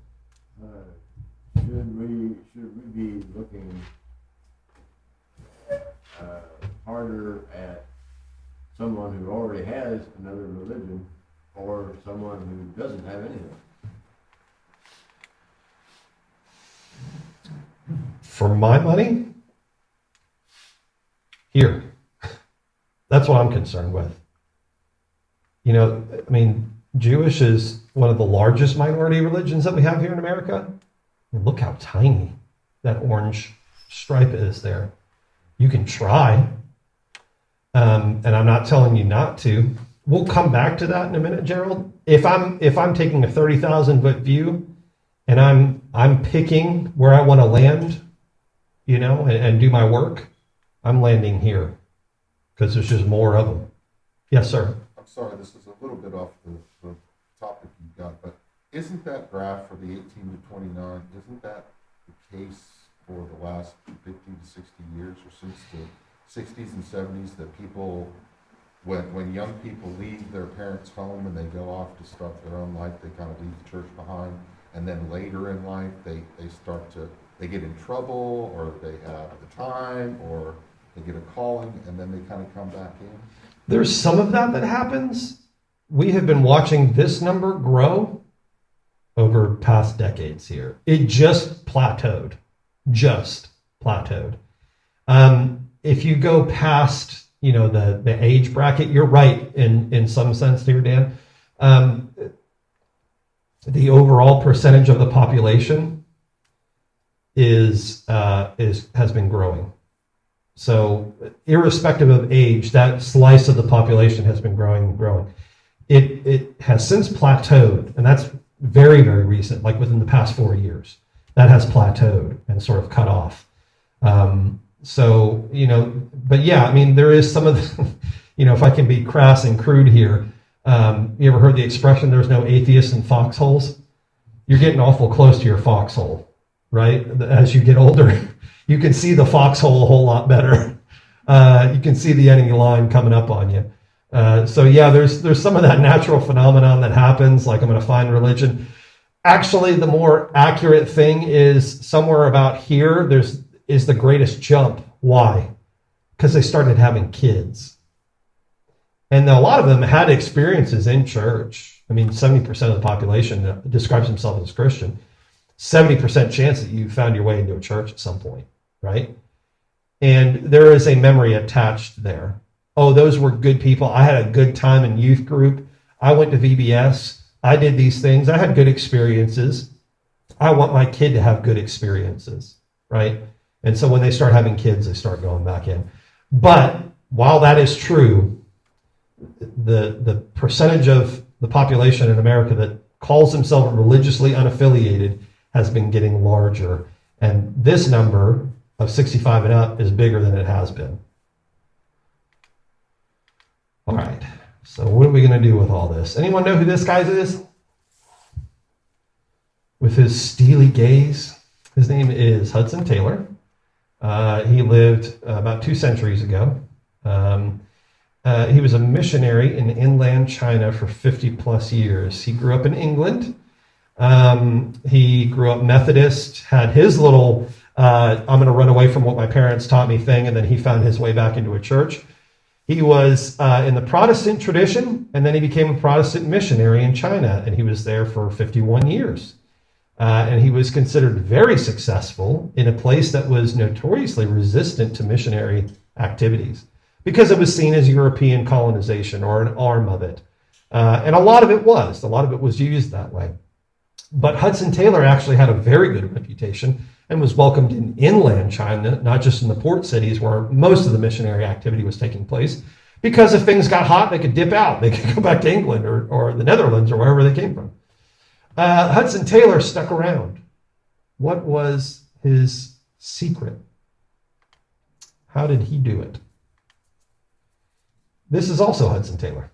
Should we be looking harder at someone who already has another religion or someone who doesn't have anything? for my money, here. That's what I'm concerned with. You know, I mean, Jewish is one of the largest minority religions that we have here in America. And look how tiny that orange stripe is there. You can try. And I'm not telling you not to. We'll come back to that in a minute, Gerald. If I'm taking a 30,000-foot view and I'm picking where I want to land, you know, and do my work, I'm landing here because there's just more of them. Yes, sir. I'm sorry, this is a little bit off the topic you've got, but isn't that graph for the 18 to 29, isn't that the case for the last 50 to 60 years or since the 60s and 70s that people, when young people leave their parents' home and they go off to start their own life, they kind of leave the church behind, and then later in life they get in trouble, or they have the time, or they get a calling, and then they kind of come back in? There's some of that happens. We have been watching this number grow over past decades here. It just plateaued. If you go past, you know, the age bracket, you're right in some sense here, Dan. The overall percentage of the population has been growing. So irrespective of age, that slice of the population has been growing. It has since plateaued, and that's very, very recent, like within the past 4 years. That has plateaued and sort of cut off. So, you know, but yeah, I mean, there is some of the, you know, if I can be crass and crude here, you ever heard the expression, there's no atheists in foxholes? You're getting awful close to your foxhole, right? As you get older, you can see the foxhole a whole lot better. You can see the enemy line coming up on you. So yeah, there's some of that natural phenomenon that happens, like I'm going to find religion. Actually, the more accurate thing is somewhere about here, is the greatest jump. Why? Because they started having kids. And a lot of them had experiences in church. I mean, 70% of the population describes themselves as Christian. 70% chance that you found your way into a church at some point, right? And there is a memory attached there. Oh, those were good people. I had a good time in youth group. I went to VBS. I did these things. I had good experiences. I want my kid to have good experiences, right? And so when they start having kids, they start going back in. But while that is true, the percentage of the population in America that calls themselves religiously unaffiliated has been getting larger. And this number of 65 and up is bigger than it has been. All right, so what are we going to do with all this? Anyone know who this guy is? With his steely gaze? His name is Hudson Taylor. He lived about 2 centuries ago. He was a missionary in inland China for 50 plus years. He grew up in England. He grew up Methodist, had his little, I'm going to run away from what my parents taught me thing, and then he found his way back into a church. He was in the Protestant tradition, and then he became a Protestant missionary in China, and he was there for 51 years. And he was considered very successful in a place that was notoriously resistant to missionary activities because it was seen as European colonization or an arm of it. And a lot of it was used that way. But Hudson Taylor actually had a very good reputation and was welcomed in inland China, not just in the port cities where most of the missionary activity was taking place, because if things got hot, they could dip out. They could go back to England or the Netherlands or wherever they came from. Hudson Taylor stuck around. What was his secret? How did he do it? This is also Hudson Taylor.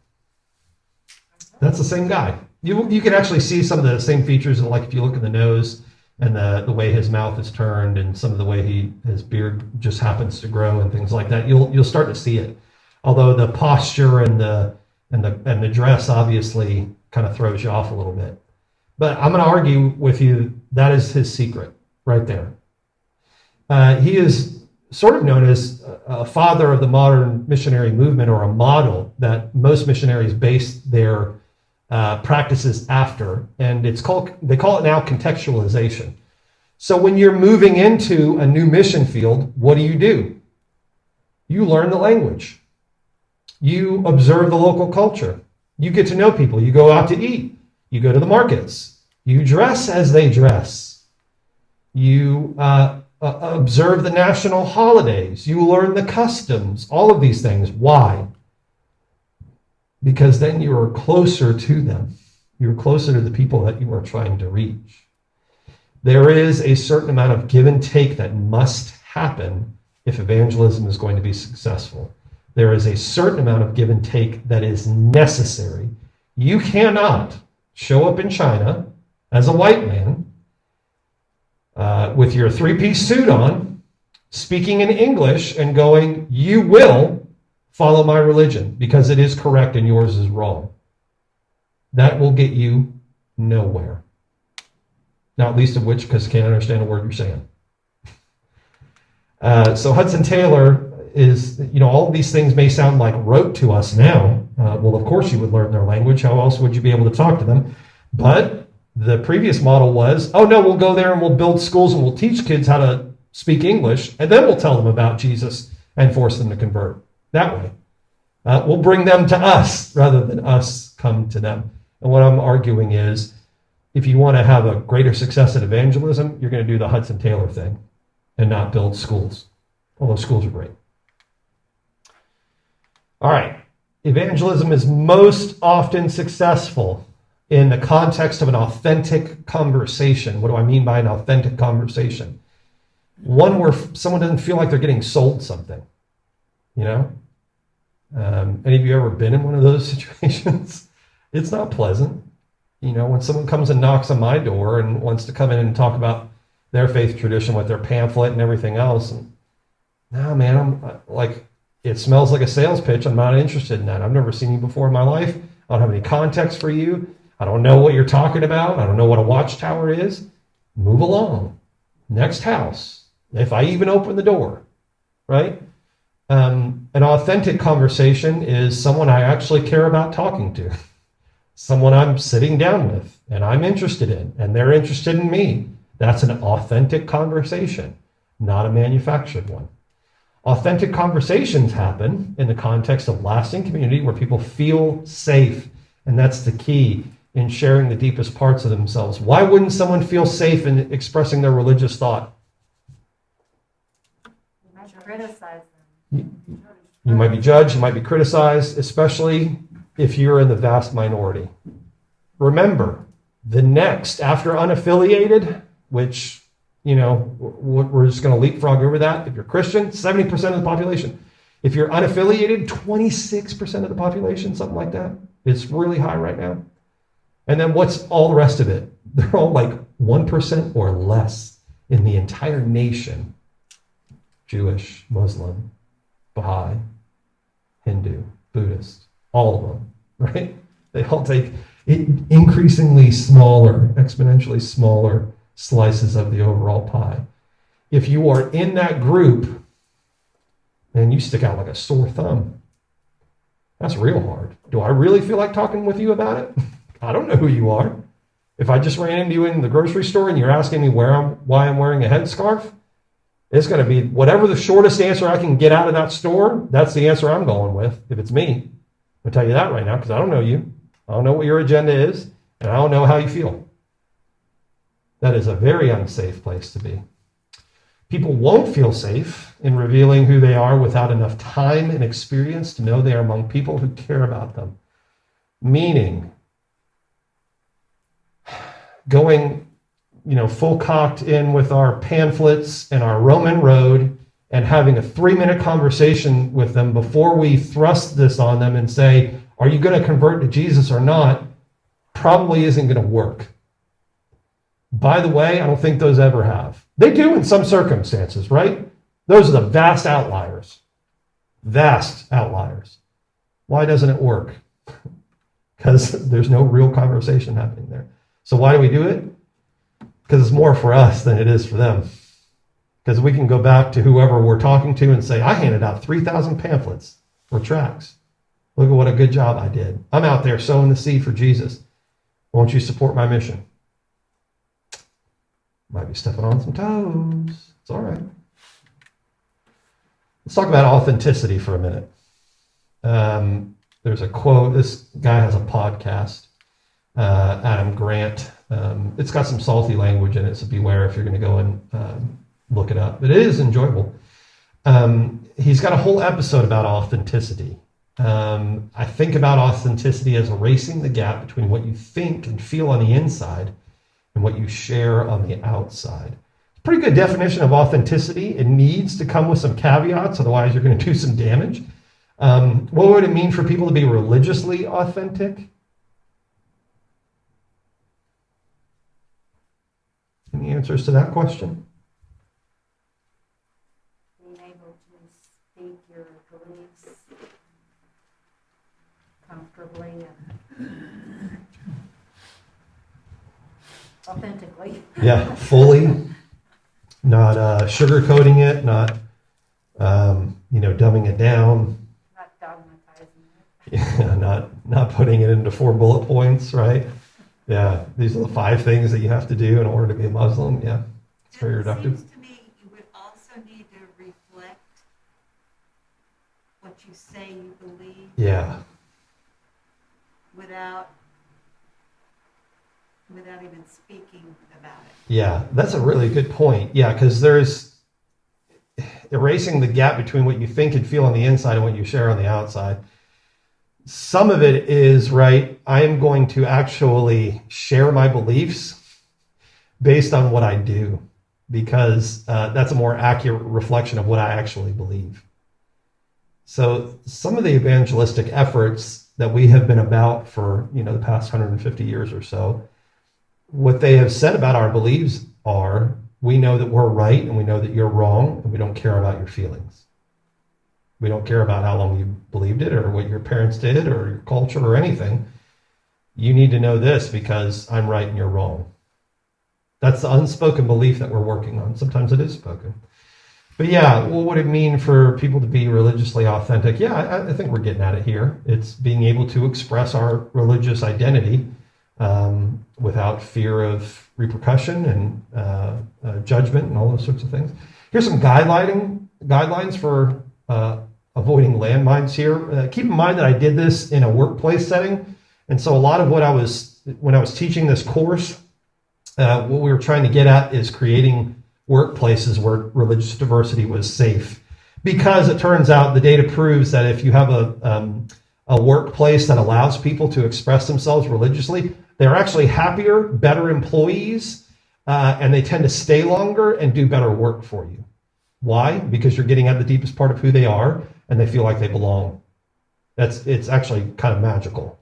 That's the same guy. You can actually see some of the same features, like if you look at the nose and the way his mouth is turned and some of the way his beard just happens to grow and things like that. You'll start to see it. Although the posture and the dress obviously kind of throws you off a little bit. But I'm going to argue with you that is his secret right there. He is sort of known as a father of the modern missionary movement, or a model that most missionaries base their practices after, and they call it now contextualization. So when you're moving into a new mission field, what do? You learn the language. You observe the local culture. You get to know people. You go out to eat. You go to the markets. You dress as they dress. You observe the national holidays. You learn the customs. All of these things. Why? Because then you are closer to them. You're closer to the people that you are trying to reach. There is a certain amount of give and take that must happen if evangelism is going to be successful. There is a certain amount of give and take that is necessary. You cannot show up in China as a white man with your three-piece suit on, speaking in English and going, you will follow my religion because it is correct and yours is wrong. That will get you nowhere. Not least of which because can't understand a word you're saying. So Hudson Taylor is, all of these things may sound like rote to us now. Well, of course you would learn their language. How else would you be able to talk to them? But the previous model was, oh no, we'll go there and we'll build schools and we'll teach kids how to speak English, and then we'll tell them about Jesus and force them to convert. That way. We'll bring them to us rather than us come to them. And what I'm arguing is, if you want to have a greater success at evangelism, you're going to do the Hudson Taylor thing and not build schools. Although schools are great. All right. Evangelism is most often successful in the context of an authentic conversation. What do I mean by an authentic conversation? One where someone doesn't feel like they're getting sold something. Any of you ever been in one of those situations? It's not pleasant. When someone comes and knocks on my door and wants to come in and talk about their faith tradition with their pamphlet and everything else, and no, man, I'm like, it smells like a sales pitch. I'm not interested in that. I've never seen you before in my life. I don't have any context for you. I don't know what you're talking about. I don't know what a watchtower is. Move along. Next house. If I even open the door, right? An authentic conversation is someone I actually care about talking to. Someone I'm sitting down with and I'm interested in, and they're interested in me. That's an authentic conversation, not a manufactured one. Authentic conversations happen in the context of lasting community where people feel safe, and that's the key in sharing the deepest parts of themselves. Why wouldn't someone feel safe in expressing their religious thought? You might criticize them. You might be judged, you might be criticized, especially if you're in the vast minority. Remember, the next, after unaffiliated, which, we're just going to leapfrog over that. If you're Christian, 70% of the population. If you're unaffiliated, 26% of the population, something like that. It's really high right now. And then what's all the rest of it? They're all like 1% or less in the entire nation. Jewish, Muslim, Baha'i, Hindu, Buddhist, all of them, right? They all take increasingly smaller, exponentially smaller slices of the overall pie. If you are in that group, and you stick out like a sore thumb, that's real hard. Do I really feel like talking with you about it? I don't know who you are. If I just ran into you in the grocery store and you're asking me why I'm wearing a headscarf, it's going to be whatever the shortest answer I can get out of that store, that's the answer I'm going with, if it's me. I'll tell you that right now, because I don't know you. I don't know what your agenda is, and I don't know how you feel. That is a very unsafe place to be. People won't feel safe in revealing who they are without enough time and experience to know they are among people who care about them. Meaning, going, full cocked in with our pamphlets and our Roman road and having a 3-minute conversation with them before we thrust this on them and say, are you going to convert to Jesus or not, probably isn't going to work. By the way, I don't think those ever have. They do in some circumstances, right? Those are the vast outliers. Vast outliers. Why doesn't it work? Because there's no real conversation happening there. So why do we do it? Because it's more for us than it is for them. Because we can go back to whoever we're talking to and say, I handed out 3,000 pamphlets or tracts. Look at what a good job I did. I'm out there sowing the seed for Jesus. Won't you support my mission? Might be stepping on some toes. It's all right. Let's talk about authenticity for a minute. There's a quote. This guy has a podcast, Adam Grant. It's got some salty language in it, so beware if you're going to go and look it up. But it is enjoyable. He's got a whole episode about authenticity. I think about authenticity as erasing the gap between what you think and feel on the inside and what you share on the outside. Pretty good definition of authenticity. It needs to come with some caveats, otherwise you're going to do some damage. What would it mean for people to be religiously authentic? Any answers to that question? Being able to speak your beliefs comfortably and authentically. Yeah, fully. Not sugarcoating it, not dumbing it down. Not dogmatizing it. Yeah, not putting it into 4 bullet points, right? Yeah, these are the 5 things that you have to do in order to be a Muslim. Yeah, it's very reductive. It seems to me you would also need to reflect what you say you believe Yeah, without even speaking about it. yeah, that's a really good point. Yeah, because there's erasing the gap between what you think and feel on the inside and what you share on the outside. Some of it is, right, I am going to actually share my beliefs based on what I do, because that's a more accurate reflection of what I actually believe. So some of the evangelistic efforts that we have been about for, the past 150 years or so, what they have said about our beliefs are, we know that we're right and we know that you're wrong, and we don't care about your feelings. We don't care about how long you believed it or what your parents did or your culture or anything. You need to know this because I'm right and you're wrong. That's the unspoken belief that we're working on. Sometimes it is spoken. But yeah, what would it mean for people to be religiously authentic? Yeah, I think we're getting at it here. It's being able to express our religious identity without fear of repercussion and judgment and all those sorts of things. Here's some guidelines for avoiding landmines here. Keep in mind that I did this in a workplace setting, and so a lot of when I was teaching this course, what we were trying to get at is creating workplaces where religious diversity was safe, because it turns out the data proves that if you have a workplace that allows people to express themselves religiously, they're actually happier, better employees, and they tend to stay longer and do better work for you. Why? Because you're getting at the deepest part of who they are, and they feel like they belong. It's actually kind of magical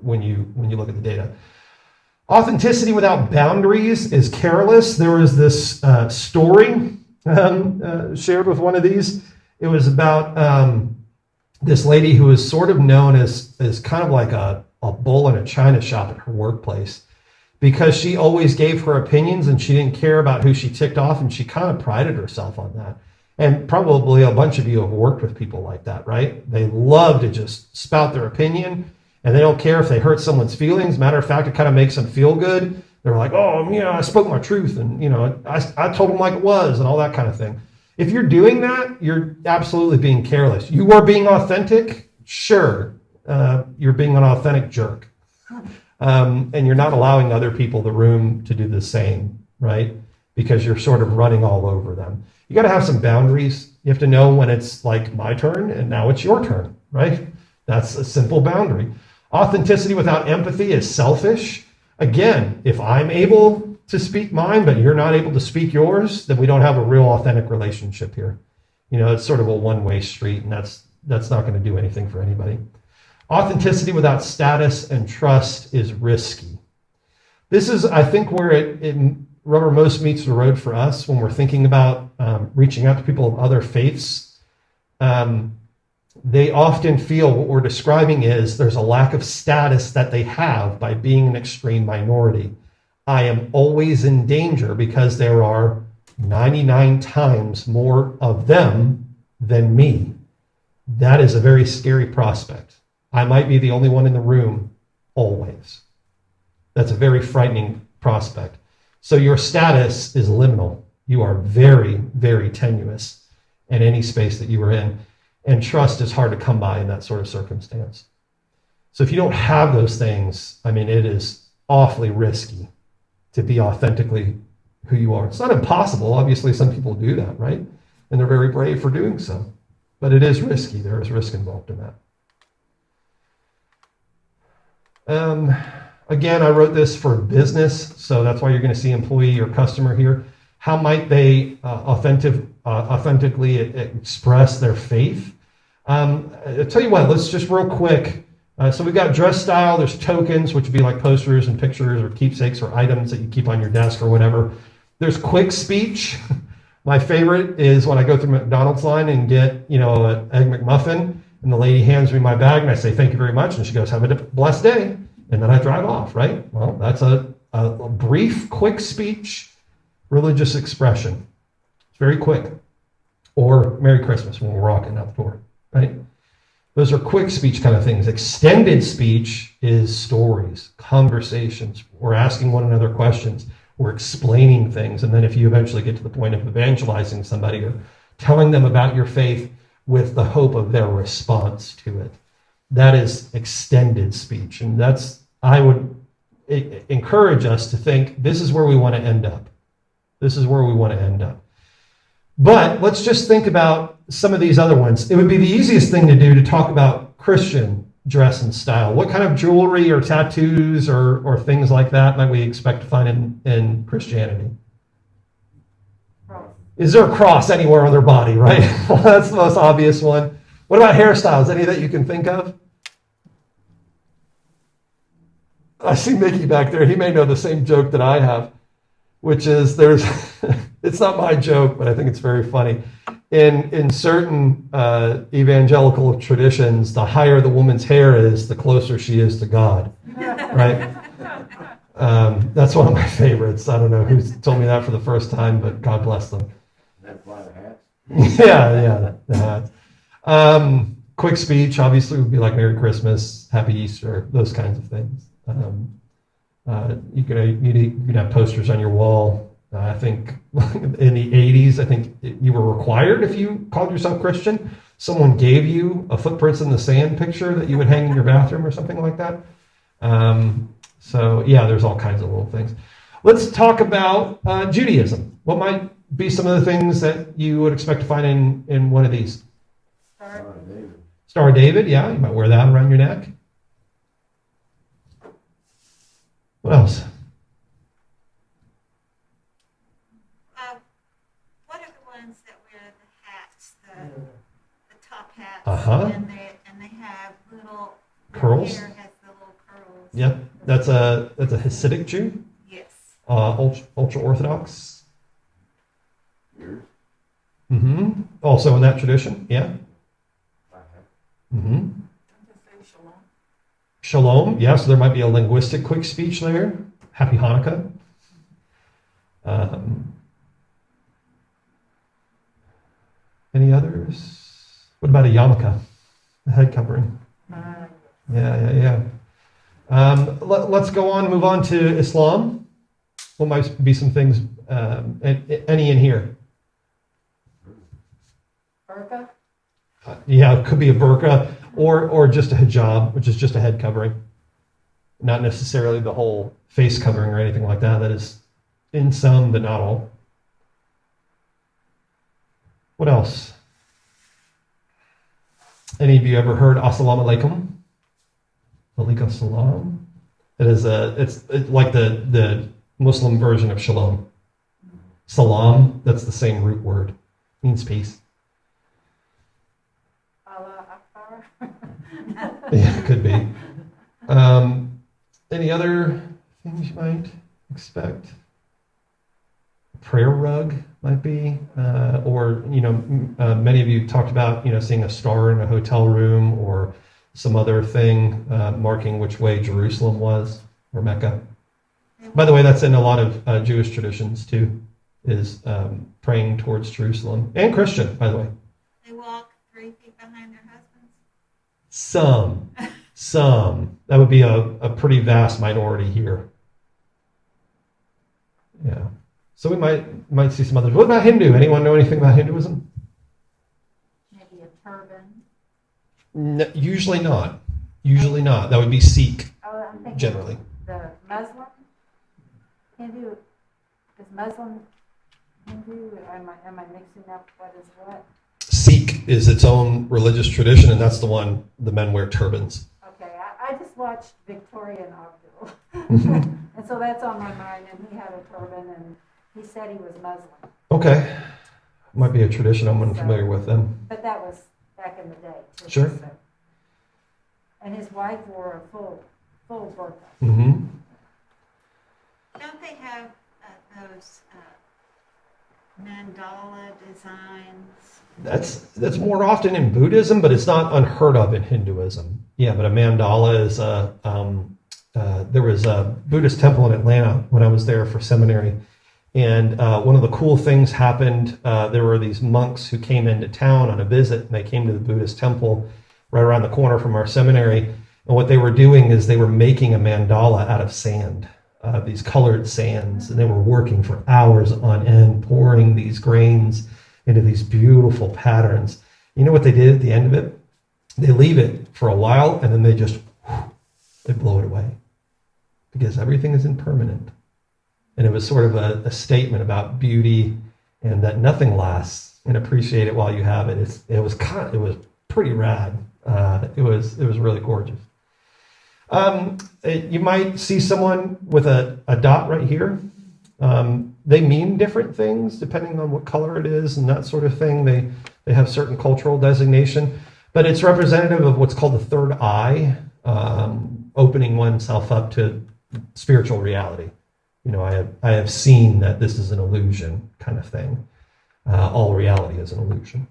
when you look at the data. Authenticity without boundaries is careless. There was this story shared with one of these. It was about this lady who was sort of known as kind of like a bull in a china shop at her workplace, because she always gave her opinions and she didn't care about who she ticked off, and she kind of prided herself on that. And probably a bunch of you have worked with people like that, right? They love to just spout their opinion, and they don't care if they hurt someone's feelings. Matter of fact, it kind of makes them feel good. They're like, oh, I spoke my truth, and I told them like it was, and all that kind of thing. If you're doing that, you're absolutely being careless. You are being authentic, sure. You're being an authentic jerk. And you're not allowing other people the room to do the same, right? Because you're sort of running all over them. You got to have some boundaries. You have to know when it's like my turn and now it's your turn, right? That's a simple boundary. Authenticity without empathy is selfish. Again, if I'm able to speak mine, but you're not able to speak yours, then we don't have a real authentic relationship here. It's sort of a one-way street, and that's not going to do anything for anybody. Authenticity without status and trust is risky. This is, I think, where it rubber most meets the road for us when we're thinking about reaching out to people of other faiths. They often feel what we're describing is there's a lack of status that they have by being an extreme minority. I am always in danger because there are 99 times more of them than me. That is a very scary prospect. I might be the only one in the room always. That's a very frightening prospect. So your status is liminal. You are very, very tenuous in any space that you are in. And trust is hard to come by in that sort of circumstance. So if you don't have those things, I mean, it is awfully risky to be authentically who you are. It's not impossible. Obviously, some people do that, right? And they're very brave for doing so. But it is risky. There is risk involved in that. Again, I wrote this for business, so that's why you're going to see employee or customer here. How might they authentically express their faith? I'll tell you what, let's just real quick. So we've got dress style. There's tokens, which would be like posters and pictures or keepsakes or items that you keep on your desk or whatever. There's quick speech. My favorite is when I go through McDonald's line and get, an Egg McMuffin, and the lady hands me my bag, and I say, thank you very much, and she goes, have a blessed day, and then I drive off, right? Well, that's a brief, quick speech, religious expression. It's very quick. Or Merry Christmas when we're walking out the door, right? Those are quick speech kind of things. Extended speech is stories, conversations. We're asking one another questions. We're explaining things. And then if you eventually get to the point of evangelizing somebody or telling them about your faith with the hope of their response to it, that is extended speech. And I would encourage us to think this is where we want to end up. This is where we want to end up. But let's just think about some of these other ones. It would be the easiest thing to do to talk about Christian dress and style. What kind of jewelry or tattoos or things like that might we expect to find in Christianity? Is there a cross anywhere on their body, right? Well, that's the most obvious one. What about hairstyles? Any that you can think of? I see Mickey back there. He may know the same joke that I have, which is it's not my joke, but I think it's very funny. In certain evangelical traditions, the higher the woman's hair is, the closer she is to God, right? That's one of my favorites. I don't know who told me that for the first time, but God bless them. That fly the hats? Yeah, the hats. Quick speech, obviously, would be like Merry Christmas, Happy Easter, those kinds of things. You could have posters on your wall. I think in the 80s, I think you were required, if you called yourself Christian, someone gave you a footprints in the sand picture that you would hang in your bathroom or something like that. So yeah, there's all kinds of little things. Let's talk about Judaism. What might be some of the things that you would expect to find in one of these? Star of David, yeah, you might wear that around your neck. What else? What are the ones that wear the hats, the top hats, Uh-huh. and they have little Curls? Hair has the little curls. Yep, that's a Hasidic Jew, Yes. ultra Orthodox. Yours? Mm-hmm. Also in that tradition, yeah. Mm-hmm. Shalom, yeah, so there might be a linguistic quick speech there. Happy Hanukkah. Any others? What about a yarmulke? A head covering. Yeah. Let's go on, move on to Islam. What might be some things, any in here? Burqa? Yeah, it could be a burqa or just a hijab, which is just a head covering. Not necessarily the whole face covering or anything like that. That is in some, but not all. What else? Any of you ever heard Assalamu Alaikum? Alaikum Salam. It's like the Muslim version of shalom. Salam, that's the same root word. Means peace. Allah Akbar? Yeah, it could be. Any other things you might expect? A prayer rug might be, or many of you talked about seeing a star in a hotel room or some other thing marking which way Jerusalem was or Mecca. By the way, that's in a lot of Jewish traditions too, is praying towards Jerusalem, and Christian, by the way. They walk 3 feet behind their husbands. Some. That would be a pretty vast minority here. Yeah. So we might see some others. What about Hindu? Anyone know anything about Hinduism? Maybe a turban. Usually not. Usually not. That would be Sikh, Oh, I'm thinking generally. the Muslim, Hindu, is Muslim Hindu? Am I mixing up what is what? Sikh is its own religious tradition, and that's the one the men wear turbans. Okay, I just watched Victoria and Abdul. Mhm. And so that's on my mind, and he had a turban, and he said he was Muslim. Okay. Might be a tradition I'm unfamiliar with then. But that was back in the day, too. Sure. So. And his wife wore a full burqa. Mm-hmm. Don't they have those mandala designs? That's more often in Buddhism, but it's not unheard of in Hinduism. Yeah, but a mandala is there was a Buddhist temple in Atlanta when I was there for seminary. And one of the cool things happened. There were these monks who came into town on a visit, and they came to the Buddhist temple right around the corner from our seminary. And what they were doing is they were making a mandala out of sand, these colored sands. And they were working for hours on end, pouring these grains into these beautiful patterns. You know what they did at the end of it? They leave it for a while, and then they blow it away. Because everything is impermanent. And it was sort of a statement about beauty and that nothing lasts, and appreciate it while you have it. It was pretty rad. It was really gorgeous. You might see someone with a dot right here. They mean different things depending on what color it is and that sort of thing. They have certain cultural designation, but it's representative of what's called the third eye, opening oneself up to spiritual reality. You know, I have seen that this is an illusion kind of thing. All reality is an illusion.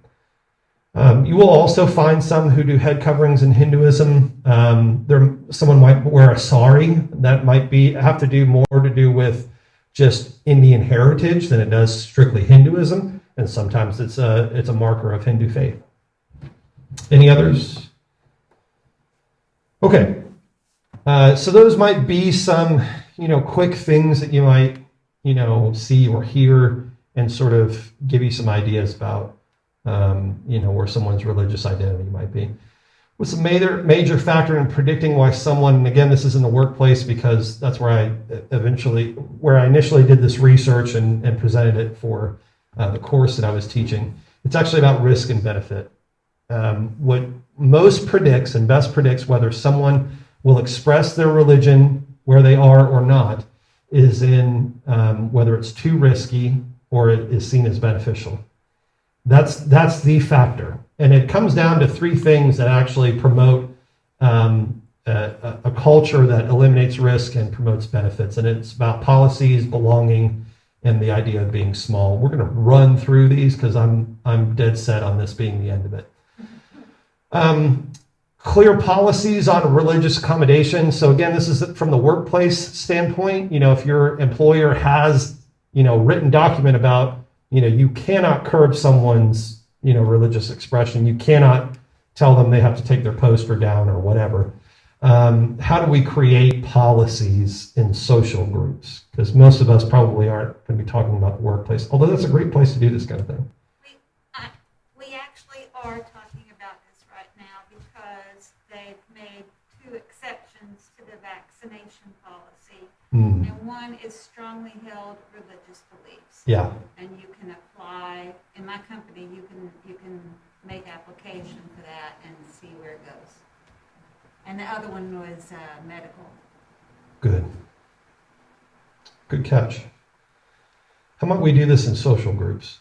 You will also find some who do head coverings in Hinduism. Someone might wear a sari. That might have to do more to do with just Indian heritage than it does strictly Hinduism. And sometimes it's a marker of Hindu faith. Any others? Okay. So those might be some, quick things that you might, see or hear and sort of give you some ideas about, where someone's religious identity might be. What's a major factor in predicting why someone, and again, this is in the workplace because that's where I initially did this research and presented it for the course that I was teaching. It's actually about risk and benefit. What most predicts and best predicts whether someone will express their religion where they are or not is in whether it's too risky or it is seen as beneficial. That's the factor. And it comes down to three things that actually promote a culture that eliminates risk and promotes benefits. And it's about policies, belonging, and the idea of being small. We're going to run through these because I'm dead set on this being the end of it. Clear policies on religious accommodation. So again, this is from the workplace standpoint. If your employer has, written document about, you cannot curb someone's, religious expression. You cannot tell them they have to take their poster down or whatever. How do we create policies in social groups? Because most of us probably aren't going to be talking about the workplace, although that's a great place to do this kind of thing. We actually are talking about this right now because they've made 2 exceptions to the vaccination policy. And one is strongly held religious beliefs. Yeah. And you can apply, in my company, you can make application for that and see where it goes. And the other one was medical. Good catch. How might we do this in social groups?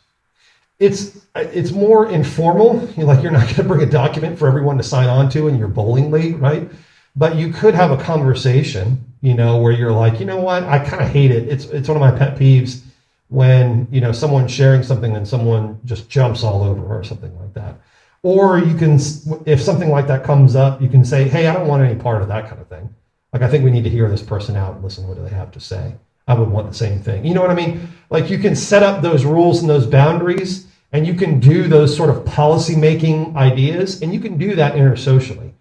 It's more informal. You're not going to bring a document for everyone to sign on to in your bowling league, right? But you could have a conversation, where you're like, you know what? I kind of hate it. It's one of my pet peeves when, someone's sharing something and someone just jumps all over or something like that. Or you can, if something like that comes up, you can say, hey, I don't want any part of that kind of thing. Like, I think we need to hear this person out and listen to what they have to say. I would want the same thing. You know what I mean? Like, you can set up those rules and those boundaries, and you can do those sort of policy-making ideas, and you can do that intersocially.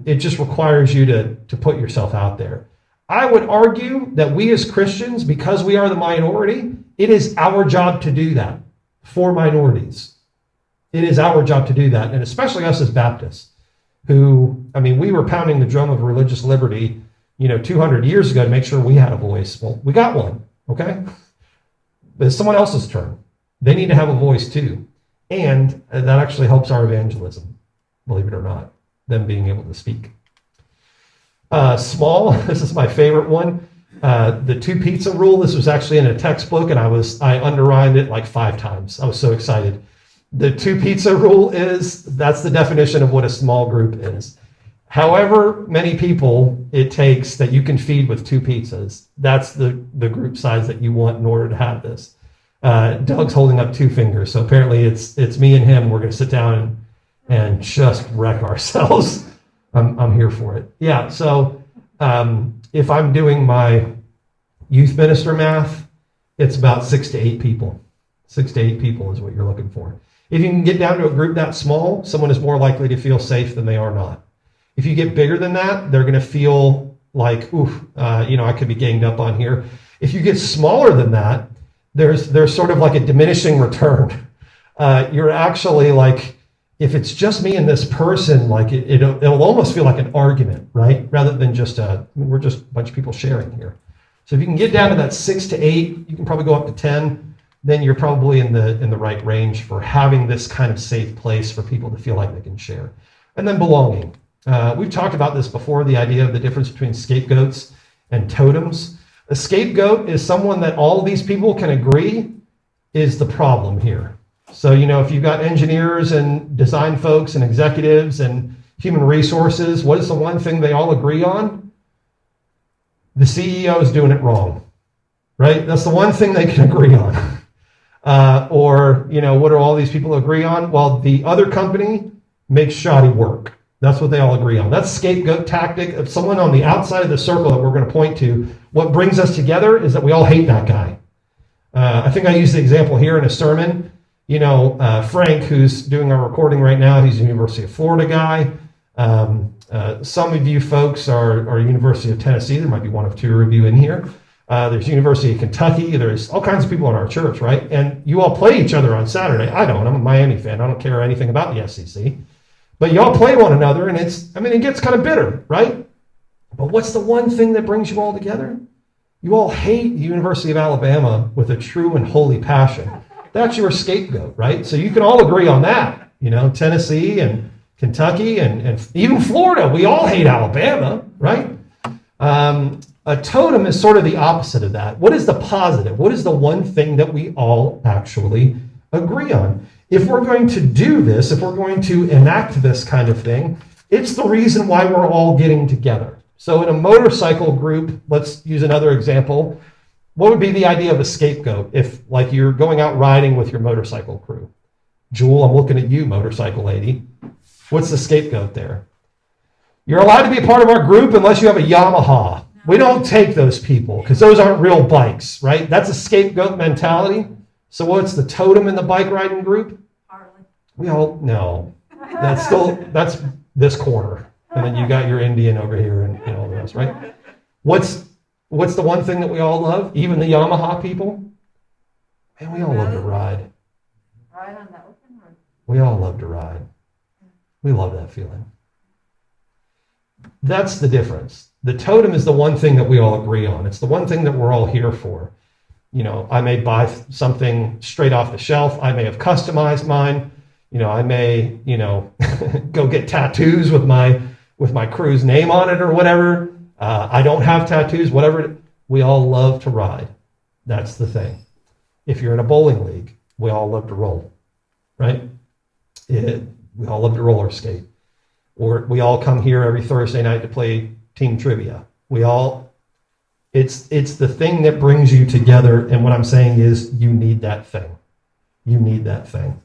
It just requires you to put yourself out there. I would argue that we as Christians, because we are the minority, it is our job to do that for minorities. It is our job to do that, and especially us as Baptists, who, I mean, we were pounding the drum of religious liberty, 200 years ago to make sure we had a voice. Well, we got one, okay? But it's someone else's turn. They need to have a voice too. And that actually helps our evangelism, believe it or not, them being able to speak. Small, this is my favorite one. The 2 pizza rule, this was actually in a textbook, and I underlined it like 5 times. I was so excited. The 2 pizza rule that's the definition of what a small group is. However many people it takes that you can feed with 2 pizzas, that's the group size that you want in order to have this. Doug's holding up 2 fingers, so apparently it's me and him. We're going to sit down and just wreck ourselves. I'm here for it. Yeah, so if I'm doing my youth minister math, it's about 6 to 8 people. 6 to 8 people is what you're looking for. If you can get down to a group that small, someone is more likely to feel safe than they are not. If you get bigger than that, they're going to feel like, I could be ganged up on here. If you get smaller than that, there's sort of like a diminishing return. You're actually like, if it's just me and this person, like it'll almost feel like an argument, right? Rather than just we're just a bunch of people sharing here. So if you can get down to that 6 to 8, you can probably go up to 10. Then you're probably in the right range for having this kind of safe place for people to feel like they can share. And then belonging. We've talked about this before, the idea of the difference between scapegoats and totems. A scapegoat is someone that all these people can agree is the problem here. So, if you've got engineers and design folks and executives and human resources, what is the one thing they all agree on? The CEO is doing it wrong, right? That's the one thing they can agree on. What do all these people agree on? Well, the other company makes shoddy work. That's what they all agree on. That's scapegoat tactic of someone on the outside of the circle that we're going to point to. What brings us together is that we all hate that guy. I think I used the example here in a sermon. Frank, who's doing our recording right now, he's a University of Florida guy. Some of you folks are University of Tennessee. There might be 1 of 2 of you in here. There's University of Kentucky. There's all kinds of people in our church, right? And you all play each other on Saturday. I don't. I'm a Miami fan. I don't care anything about the SEC. But you all play one another, and it gets kind of bitter, right? But what's the one thing that brings you all together? You all hate the University of Alabama with a true and holy passion. That's your scapegoat, right? So you can all agree on that. Tennessee and Kentucky and even Florida, we all hate Alabama, right? A totem is sort of the opposite of that. What is the positive? What is the one thing that we all actually agree on? If we're going to do this, if we're going to enact this kind of thing, it's the reason why we're all getting together. So in a motorcycle group, let's use another example. What would be the idea of a scapegoat if, like, you're going out riding with your motorcycle crew? Jewel, I'm looking at you, motorcycle lady. What's the scapegoat there? You're allowed to be a part of our group unless you have a Yamaha. We don't take those people because those aren't real bikes, right? That's a scapegoat mentality. So what's the totem in the bike riding group? Harley. We all know. That's this corner. And then you got your Indian over here and all the rest, right? What's the one thing that we all love? Even the Yamaha people? Man, we all love to ride. Ride on the open road. We all love to ride. We love that feeling. That's the difference. The totem is the one thing that we all agree on. It's the one thing that we're all here for. I may buy something straight off the shelf. I may have customized mine. I may, go get tattoos with my crew's name on it or whatever. I don't have tattoos, whatever. We all love to ride. That's the thing. If you're in a bowling league, we all love to roll, right? We all love to roller skate. Or we all come here every Thursday night to play team trivia. It's the thing that brings you together. And what I'm saying is you need that thing. You need that thing.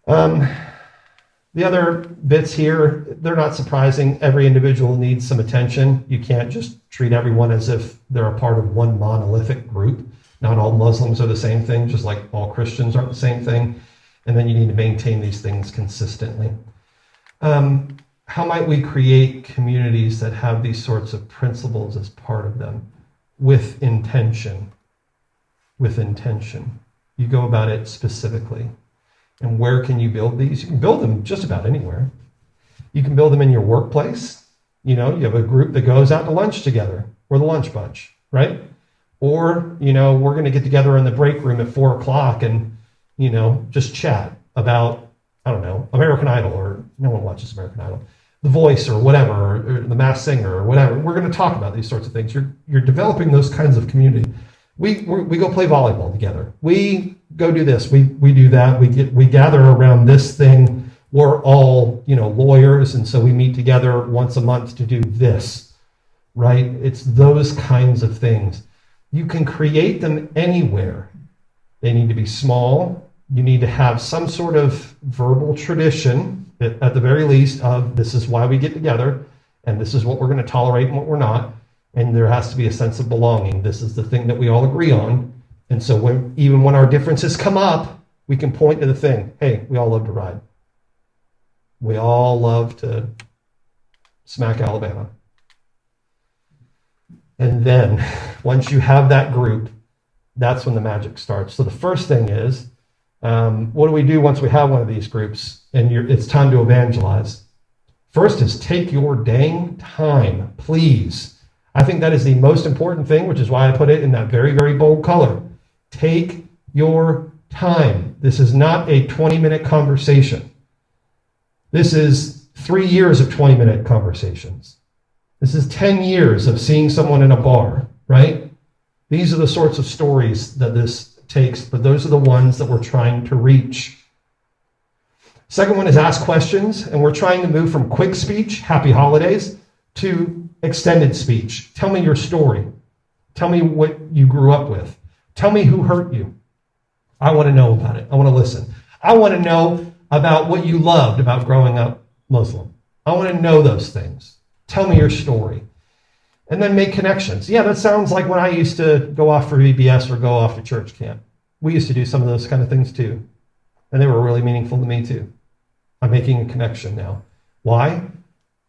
The other bits here, they're not surprising. Every individual needs some attention. You can't just treat everyone as if they're a part of one monolithic group. Not all Muslims are the same thing, just like all Christians aren't the same thing. And then you need to maintain these things consistently. how might we create communities that have these sorts of principles as part of them with intention? With intention. You go about it specifically. And where can you build these? You can build them just about anywhere. You can build them in your workplace. You know, you have a group that goes out to lunch together. We're the lunch bunch, right? Or, you know, we're going to get together in the break room at 4 o'clock and, you know, just chat about, I don't know, American Idol, or no one watches American Idol, The Voice or whatever, or The Masked Singer or whatever. We're going to talk about these sorts of things. You're developing those kinds of community. We go play volleyball together. We go do this. We do that. We gather around this thing. We're all, you know, lawyers, and so we meet together once a month to do this, right? It's those kinds of things. You can create them anywhere. They need to be small. You need to have some sort of verbal tradition, at the very least, of this is why we get together, and this is what we're going to tolerate and what we're not. And there has to be a sense of belonging. This is the thing that we all agree on. And so even when our differences come up, we can point to the thing. Hey, we all love to ride. We all love to smack Alabama. And then once you have that group, that's when the magic starts. So the first thing is, what do we do once we have one of these groups and it's time to evangelize? First is take your dang time, please. I think that is the most important thing, which is why I put it in that very, very bold color. Take your time. This is not a 20-minute conversation. This is 3 years of 20-minute conversations. This is 10 years of seeing someone in a bar, right? These are the sorts of stories that this takes, but those are the ones that we're trying to reach. Second one is ask questions, and we're trying to move from quick speech, happy holidays, to extended speech. Tell me your story. Tell me what you grew up with. Tell me who hurt you. I want to know about it. I want to listen. I want to know about what you loved about growing up Muslim. I want to know those things. Tell me your story. And then make connections. Yeah, that sounds like when I used to go off for VBS or go off to church camp. We used to do some of those kind of things too. And they were really meaningful to me too. I'm making a connection now. Why?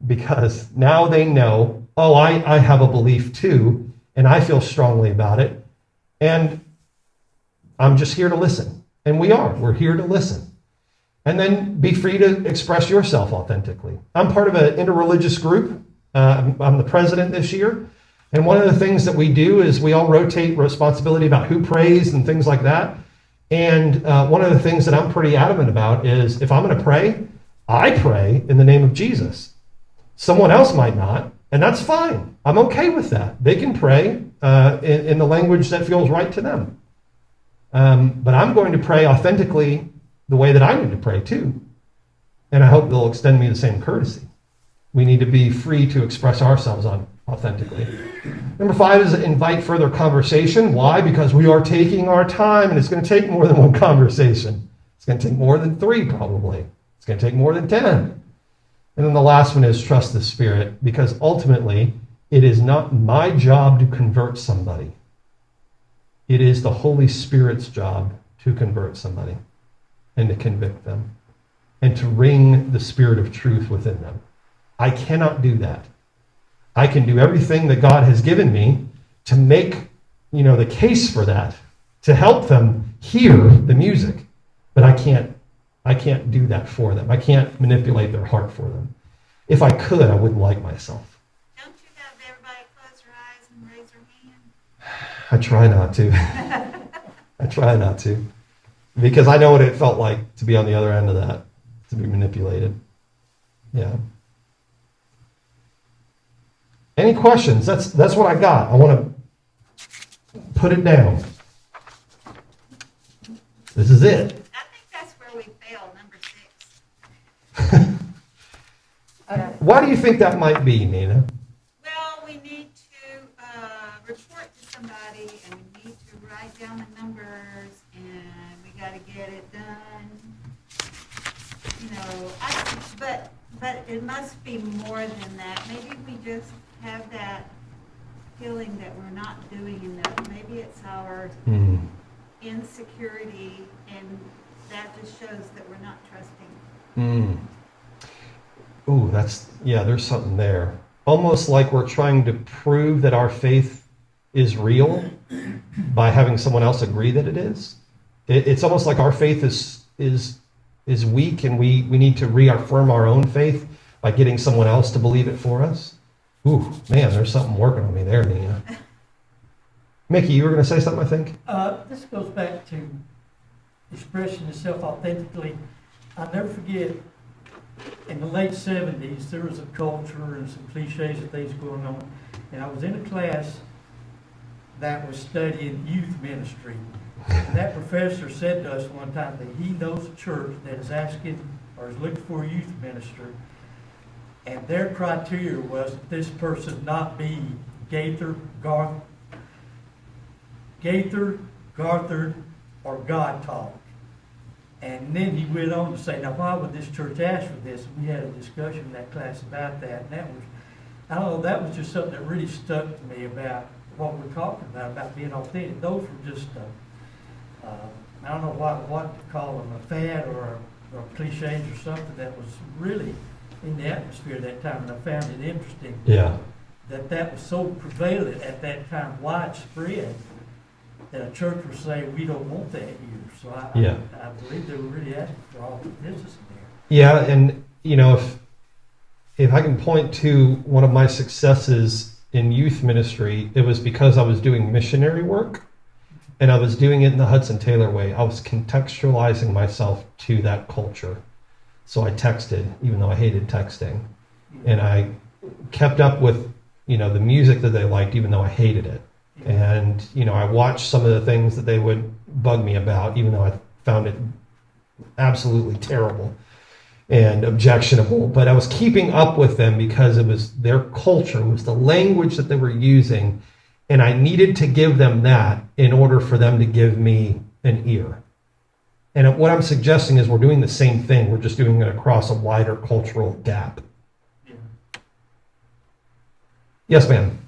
Because now they know, oh, I have a belief too, and I feel strongly about it, and I'm just here to listen. And we're here to listen. And then be free to express yourself authentically. I'm part of an interreligious group. I'm the president this year. And one of the things that we do is we all rotate responsibility about who prays and things like that. And one of the things that I'm pretty adamant about is if I'm going to pray, I pray in the name of Jesus. Someone else might not, and that's fine. I'm okay with that. They can pray in the language that feels right to them. But I'm going to pray authentically the way that I need to pray too. And I hope they'll extend me the same courtesy. We need to be free to express ourselves authentically. Number 5 is invite further conversation. Why? Because we are taking our time, and it's going to take more than one conversation. It's going to take more than 3 probably. It's going to take more than 10. And then the last one is trust the Spirit, because ultimately it is not my job to convert somebody. It is the Holy Spirit's job to convert somebody and to convict them and to ring the spirit of truth within them. I cannot do that. I can do everything that God has given me to make, the case for that, to help them hear the music, but I can't do that for them. I can't manipulate their heart for them. If I could, I wouldn't like myself. Don't you have everybody close their eyes and raise their hand? I try not to. I try not to. Because I know what it felt like to be on the other end of that, to be manipulated. Yeah. Any questions? That's what I got. I want to put it down. This is it. I think that's where we failed, number 6. Why do you think that might be, Nina? Well, we need to report to somebody, and we need to write down the numbers, and we got to get it done. But it must be more than that. Maybe we just have that feeling that we're not doing enough. Maybe it's our insecurity, and that just shows that we're not trusting. ooh, there's something there. Almost like we're trying to prove that our faith is real by having someone else agree that it is. It's almost like our faith is weak, and we need to reaffirm our own faith by getting someone else to believe it for us. Ooh, man, there's something working on me there, Nia. Mickey, you were going to say something, I think? This goes back to expressing yourself authentically. I'll never forget, in the late 70s, there was a culture and some cliches and things going on. And I was in a class that was studying youth ministry. And that professor said to us one time that he knows a church that is asking or is looking for a youth minister. And their criteria was that this person not be Gaither, Garthered, or God taught. And then he went on to say, now why would this church ask for this? And we had a discussion in that class about that. And that was, I don't know, that was just something that really stuck to me about what we're talking about being authentic. Those were just, I don't know what to call them, a fad or cliches or something that was really in the atmosphere at that time. And I found it interesting that was so prevalent at that time, widespread, that a church was saying, we don't want that here. So I believe they were really asking for authenticity there. Yeah, and if I can point to one of my successes in youth ministry, it was because I was doing missionary work, and I was doing it in the Hudson Taylor way. I was contextualizing myself to that culture. So I texted, even though I hated texting, and I kept up with the music that they liked, even though I hated it. And, I watched some of the things that they would bug me about, even though I found it absolutely terrible and objectionable. But I was keeping up with them because it was their culture, it was the language that they were using. And I needed to give them that in order for them to give me an ear. And what I'm suggesting is we're doing the same thing. We're just doing it across a wider cultural gap. Yeah. Yes, ma'am.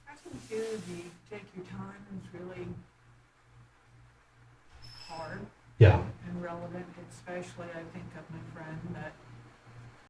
I think too, take your time is really hard Yeah. and relevant, especially I think of my friend that